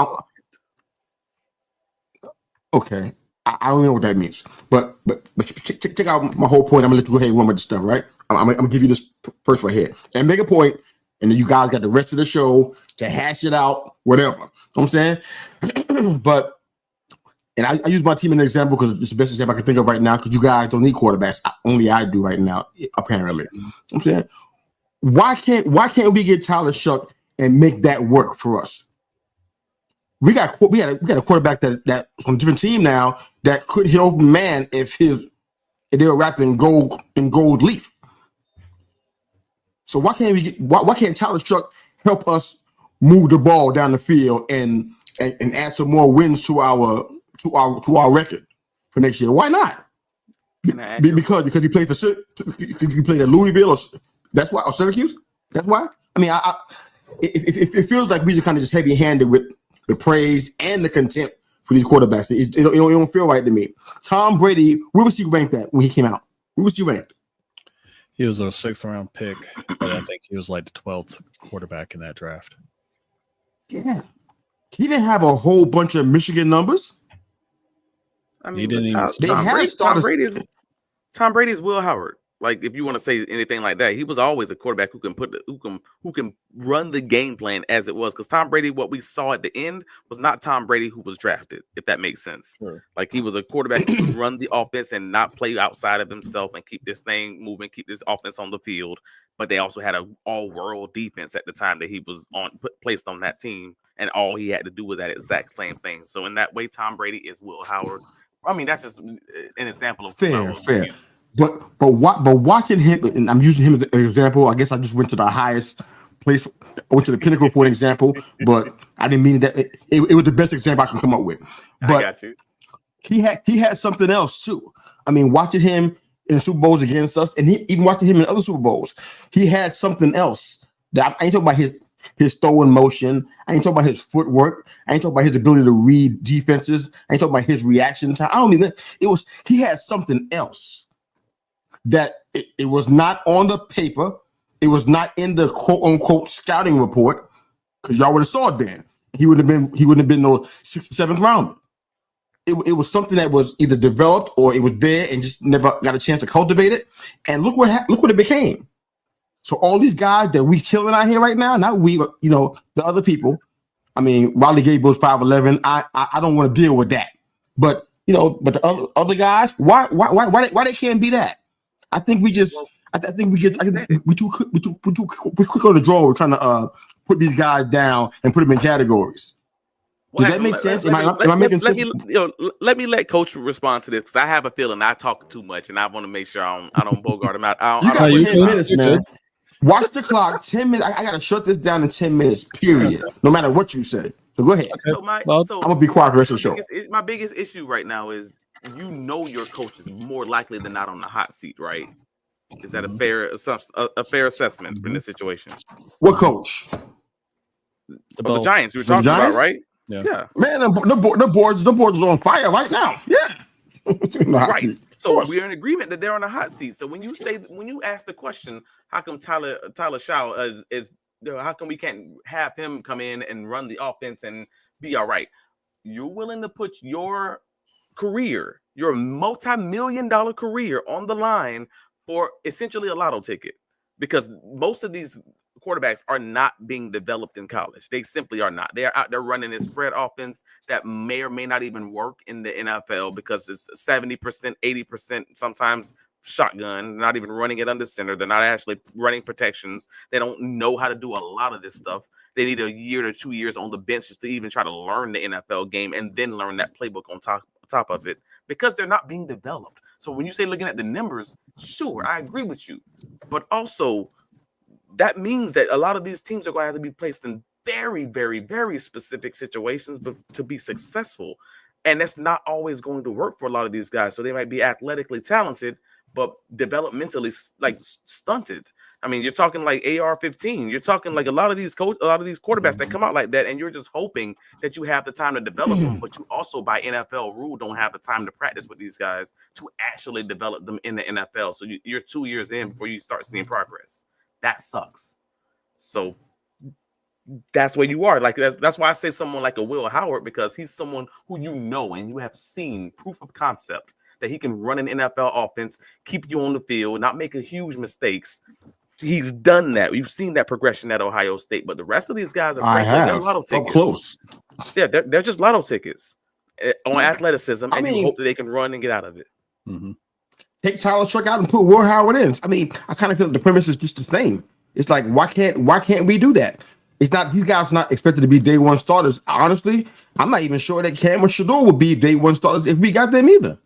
Okay, I don't know what that means, but check out my whole point. I'm gonna let you go ahead and run with the stuff, right? I'm gonna give you this first right here and make a point, and then you guys got the rest of the show to hash it out, whatever. You know what I'm saying, but. And I use my team as an example because it's the best example I can think of right now because you guys don't need quarterbacks. Only I do right now, apparently. I'm saying, why can't we get Tyler Shuck and make that work for us? We got a quarterback that on a different team now that could hit open man if they were wrapped in gold leaf. So why can't Tyler Shuck help us move the ball down the field and add some more wins to our record for next year? Why not? Because you played you played at Louisville, or that's why, or Syracuse. That's why. I mean, it feels like we just kind of just heavy-handed with the praise and the contempt for these quarterbacks. It don't feel right to me. Tom Brady, where was he ranked at when he came out? Where was he ranked? He was a 6th round pick, but I think he was like the 12th quarterback in that draft. Yeah, he didn't have a whole bunch of Michigan numbers. I mean, Tom Brady's Will Howard. Like, if you want to say anything like that, he was always a quarterback who can run the game plan as it was. Because Tom Brady, what we saw at the end was not Tom Brady who was drafted, if that makes sense. Sure. Like, he was a quarterback who could run the offense and not play outside of himself and keep this thing moving, keep this offense on the field. But they also had an all-world defense at the time that he was placed on that team, and all he had to do was that exact same thing. So in that way, Tom Brady is Will Howard. I mean, that's just an example of fair. But watching him, and I'm using him as an example. I guess I just went to the highest place. I went to the pinnacle for an example, but I didn't mean that. It was the best example I can come up with. But I got you. He had something else too. I mean, watching him in Super Bowls against us, and even watching him in other Super Bowls, he had something else. That I ain't talking about his throwing motion. I ain't talking about his footwork. I ain't talking about his ability to read defenses. I ain't talking about his reaction time. I don't even. He had something else that it was not on the paper. It was not in the quote unquote scouting report because y'all would have saw it then. He wouldn't have been no 6th or 7th rounder. It was something that was either developed or it was there and just never got a chance to cultivate it. And look what it became. So all these guys that we killing out here right now, not we, but the other people. I mean, Riley Gable's 5'11". I don't want to deal with that. But but the other guys, why they can't be that? I think we just we too quick on the draw. We're trying to put these guys down and put them in categories. Does that make sense? Am I making sense? Let me let Coach respond to this because I have a feeling I talk too much and I want to make sure I don't bogart him out. You got 10 minutes, man. Watch the clock. 10 minutes. I gotta shut this down in 10 minutes. Period. No matter what you say. So go ahead. Okay. I'm gonna be quiet for the rest of the show. My biggest issue right now is your coach is more likely than not on the hot seat, right? Is that a fair assessment in this situation? What coach? The Giants we were talking about, right? Yeah. Man, the boards are on fire right now. Yeah. Right. So we're in agreement that they're on the hot seat. So when you ask the question, how come Tyler Shaw is how come we can't have him come in and run the offense and be all right? You're willing to put your career, your multi-million-dollar career on the line for essentially a lotto ticket, because most of these quarterbacks are not being developed in college. They simply are not. They are out there running a spread offense that may or may not even work in the NFL, because it's 70%, 80%, sometimes shotgun, not even running it under center. They're not actually running protections. They don't know how to do a lot of this stuff. They need a year to 2 years on the bench just to even try to learn the NFL game and then learn that playbook on top of it, because they're not being developed. So when you say looking at the numbers, sure, I agree with you. But also, that means that a lot of these teams are going to have to be placed in very, very, very specific situations to be successful. And that's not always going to work for a lot of these guys. So they might be athletically talented, but developmentally like stunted. I mean, you're talking like AR-15. You're talking like a lot of these quarterbacks that come out like that, and you're just hoping that you have the time to develop them, but you also, by NFL rule, don't have the time to practice with these guys to actually develop them in the NFL. So you're 2 years in before you start seeing progress. That sucks. So that's where you are. Like that's why I say someone like a Will Howard, because he's someone who you know and you have seen proof of concept that he can run an NFL offense, keep you on the field, not making huge mistakes. He's done that. We've seen that progression at Ohio State, but the rest of these guys are they're lotto tickets. Close. Yeah, they're just lotto tickets on athleticism, and you hope that they can run and get out of it. Mm-hmm. Take Tyler Truck out and put Will Howard in. I mean, I kind of feel like the premise is just the same. It's like, why can't we do that? It's not, these guys are not expected to be day one starters. Honestly, I'm not even sure that Cam or Shador would be day one starters if we got them either.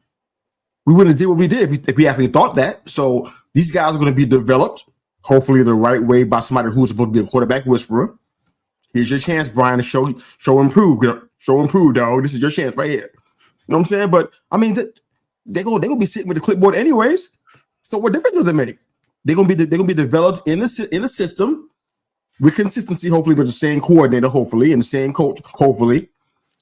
We wouldn't have did what we did if we actually thought that. So these guys are going to be developed, hopefully the right way, by somebody who's supposed to be a quarterback whisperer. Here's your chance, Brian, to show improve, dog. This is your chance right here. You know what I'm saying? But I mean, they're gonna be sitting with the clipboard anyways. So what difference does it make? They're gonna be developed in the system with consistency, hopefully with the same coordinator, hopefully, and the same coach, hopefully.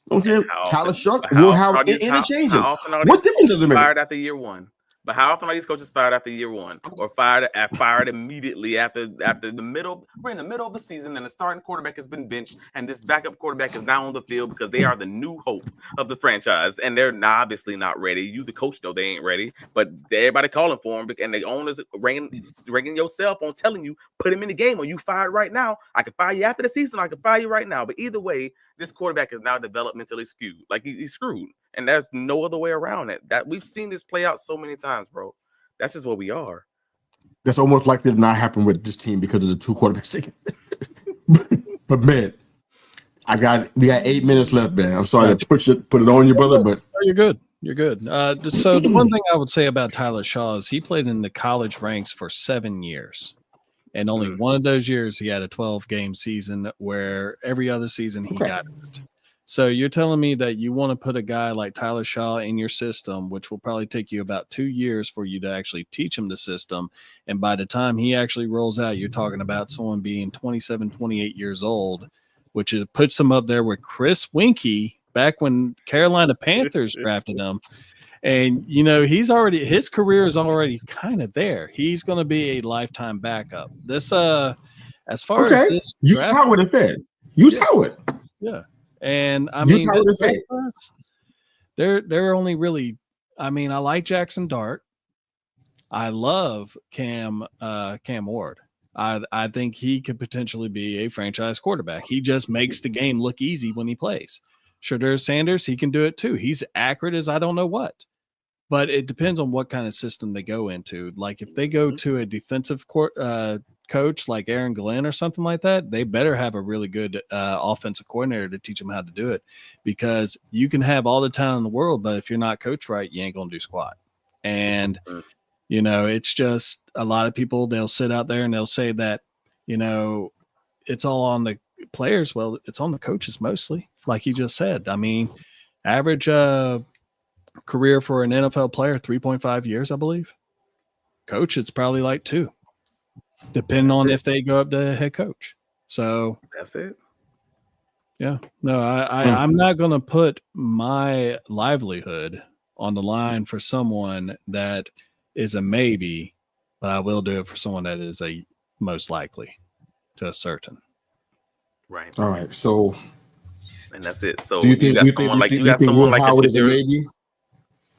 You know what I'm saying? Tyler Shuck will have interchangeable. What difference does it make? Fired after year one. But how often are these coaches fired after year one, or fired immediately after the middle? We're in the middle of the season, and the starting quarterback has been benched, and this backup quarterback is now on the field because they are the new hope of the franchise, and they're obviously not ready. You, the coach, know they ain't ready, but everybody calling for them, and the owners ringing your cell phone telling you, put him in the game, or you fired right now. I can fire you after the season. I can fire you right now. But either way, this quarterback is now developmentally skewed. Like he's screwed. And there's no other way around it. That we've seen this play out so many times, bro. That's just what we are. That's almost likely to not happen with this team because of the two quarterbacks. But man, we got 8 minutes left, man. I'm sorry to put it on you, brother, but you're good. You're good. So the one thing I would say about Tyler Shaw is he played in the college ranks for 7 years. And only one of those years he had a 12-game season, where every other season he got hurt. So you're telling me that you want to put a guy like Tyler Shaw in your system, which will probably take you about 2 years for you to actually teach him the system. And by the time he actually rolls out, you're talking about someone being 27, 28 years old, which puts him up there with Chris Winkie back when Carolina Panthers drafted him. And, his career is already kind of there. He's going to be a lifetime backup. This, as far as this, use Howard instead. Use Howard. Yeah. And I mean, they're only really, I like Jackson Dart. I love Cam Ward. I think he could potentially be a franchise quarterback. He just makes the game look easy when he plays. Shedeur Sanders, he can do it too. He's accurate as I don't know what. But it depends on what kind of system they go into. Like if they go to a defensive coach like Aaron Glenn or something like that, they better have a really good offensive coordinator to teach them how to do it, because you can have all the talent in the world, but if you're not coached right, you ain't going to do squat. And, it's just a lot of people, they'll sit out there and they'll say that, it's all on the players. Well, it's on the coaches mostly, like you just said. I mean, average career for an NFL player, 3.5 years, I believe. Coach, it's probably like 2. Depending on if they go up to head coach. So that's it. Yeah. No, I'm not going to put my livelihood on the line for someone that is a maybe, but I will do it for someone that is a most likely to a certain. Right. All right. So, and that's it. So do you think Will Howard is a maybe?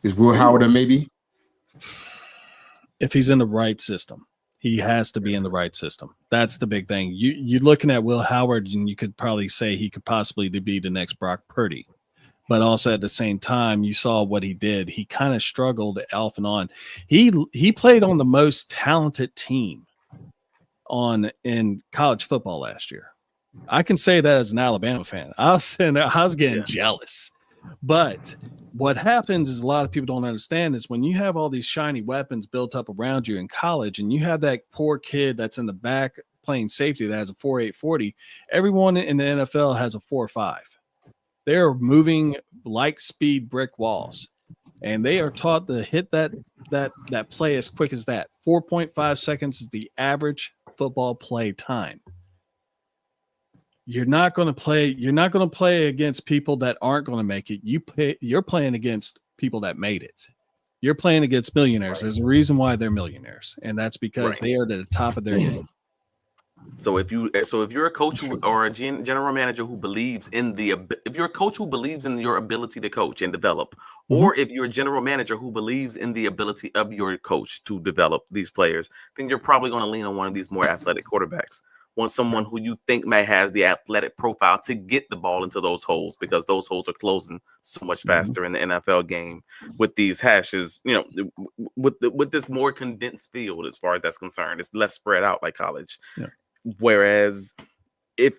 Is Will Howard a maybe? If he's in the right system. He has to be in the right system. That's the big thing. You're looking at Will Howard, and you could probably say he could possibly be the next Brock Purdy. But also at the same time, you saw what he did. He kind of struggled off and on. He played on the most talented team in college football last year. I can say that as an Alabama fan. I was getting jealous. But what happens is a lot of people don't understand is when you have all these shiny weapons built up around you in college and you have that poor kid that's in the back playing safety that has a 4.8 40, everyone in the NFL has a 4.5. They're moving like speed brick walls, and they are taught to hit that play as quick as that. 4.5 seconds is the average football play time. You're not going to play against people that aren't going to make it. You're playing against people that made it. You're playing against millionaires. Right. There's a reason why they're millionaires, and that's because they are at the top of their game. So if you're a coach or a general manager who believes in if you're a coach who believes in your ability to coach and develop, or if you're a general manager who believes in the ability of your coach to develop these players, then you're probably going to lean on one of these more athletic quarterbacks. Want someone who you think may have the athletic profile to get the ball into those holes, because those holes are closing so much faster in the NFL game with these hashes, with this more condensed field as far as that's concerned. It's less spread out like college. Yeah. Whereas if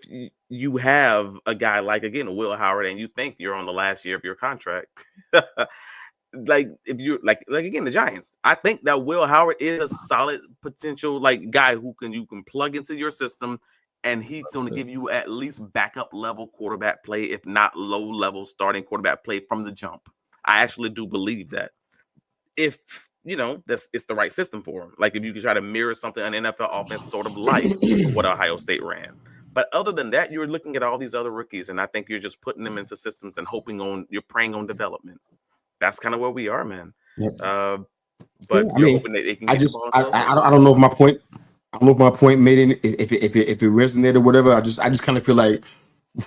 you have a guy like, again, Will Howard, and you think you're on the last year of your contract, like if you like again, the Giants, I think that Will Howard is a solid potential guy who you can plug into your system, and he's going to give you at least backup level quarterback play, if not low level starting quarterback play from the jump. I actually do believe that if it's the right system for him. Like if you can try to mirror something an NFL offense sort of like what Ohio State ran. But other than that, you're looking at all these other rookies, and I think you're just putting them into systems and you're preying on development. That's kind of where we are, man. Yep. But you're hoping that they can get the ball. I don't know if my point. I don't know if my point made it. If it resonated or whatever. I just kind of feel like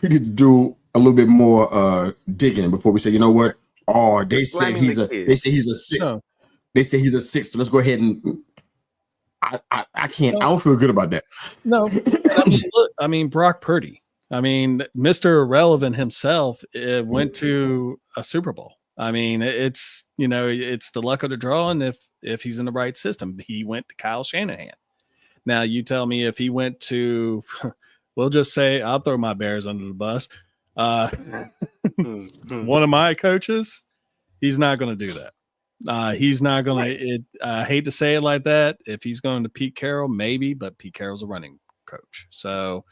we need to do a little bit more digging before we say, you know what? Oh, they say he's a 6. No. They say he's a 6. So let's go ahead and. I can't. No. I don't feel good about that. No, I mean, Brock Purdy. I mean, Mr. Irrelevant himself went to a Super Bowl. I mean, it's the luck of the draw, and if he's in the right system, he went to Kyle Shanahan. Now, you tell me if he went to, we'll just say, I'll throw my Bears under the bus. One of my coaches, he's not going to do that. He's not going to. I hate to say it like that. If he's going to Pete Carroll, maybe, but Pete Carroll's a running coach, so.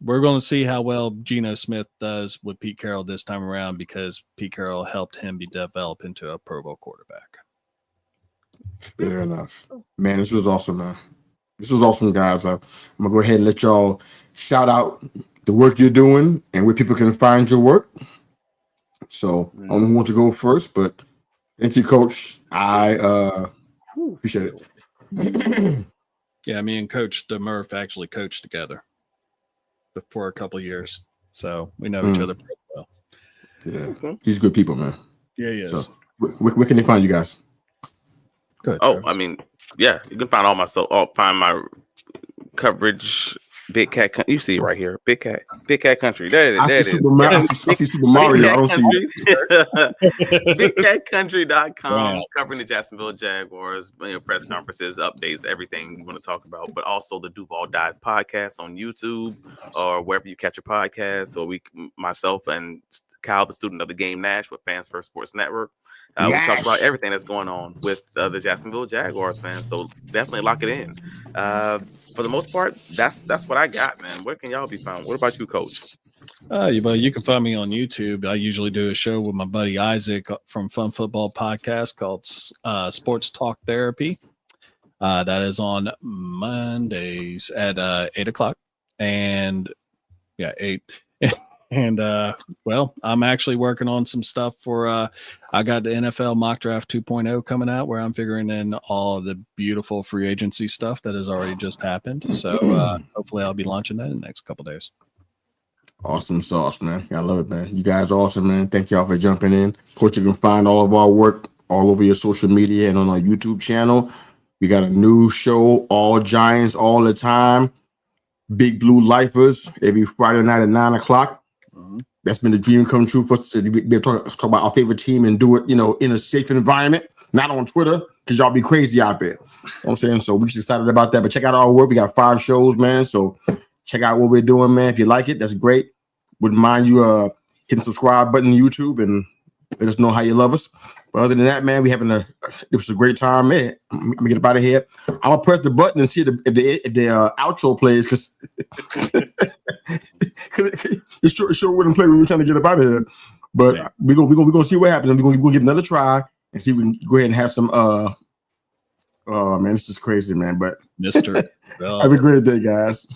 We're going to see how well Geno Smith does with Pete Carroll this time around, because Pete Carroll helped him be developed into a Pro Bowl quarterback. Fair enough. Man, this was awesome, man. This was awesome, guys. I'm going to go ahead and let y'all shout out the work you're doing and where people can find your work. So I don't want to go first, but thank you, Coach. I appreciate it. Yeah, me and Coach DeMurph actually coached together for a couple of years, so we know each other pretty well. Yeah, he's good people, man. Yeah, he is. So, where can they find you guys? Good. Oh, I mean, yeah, you can find find my coverage. Big Cat, you see it right here. Big Cat Country. There it is. I see Super Mario. I don't see BigCatCountry.com, wow. Covering the Jacksonville Jaguars, press conferences, updates, everything we want to talk about. But also the Duval Dive podcast on YouTube or wherever you catch your podcast. So myself and Kyle, the student of the game, Nash with Fans First Sports Network. We talk about everything that's going on with the Jacksonville Jaguars, man. So definitely lock it in. For the most part, that's what I got, man. Where can y'all be found? What about you, Coach? You can find me on YouTube. I usually do a show with my buddy Isaac from Fun Football Podcast called Sports Talk Therapy. That is on Mondays at 8:00. And 8. And I'm actually working on some stuff for I got the NFL Mock Draft 2.0 coming out, where I'm figuring in all the beautiful free agency stuff that has already just happened. So hopefully I'll be launching that in the next couple of days. Awesome sauce, man. I love it, man. You guys are awesome, man. Thank y'all for jumping in. Of course, you can find all of our work all over your social media and on our YouTube channel. We got a new show, All Giants, all the time. Big Blue Lifers every Friday night at 9 o'clock. That's been the dream come true for us to be talk about our favorite team and do it, in a safe environment, not on Twitter, because y'all be crazy out there. You know what I'm saying? So we're just excited about that. But check out our work. We got 5 shows, man. So check out what we're doing, man. If you like it, that's great. Wouldn't mind you hitting the subscribe button on YouTube and let us know how you love us. But other than that, man, it was a great time, man. I'm gonna get up out of here. I'm gonna press the button and see if the outro plays, because it sure wouldn't play when we were trying to get up out of here. But we're gonna see what happens. We're gonna give another try and see if we can go ahead and have some. Oh man, this is crazy, man. But Mr. Have a great day, guys.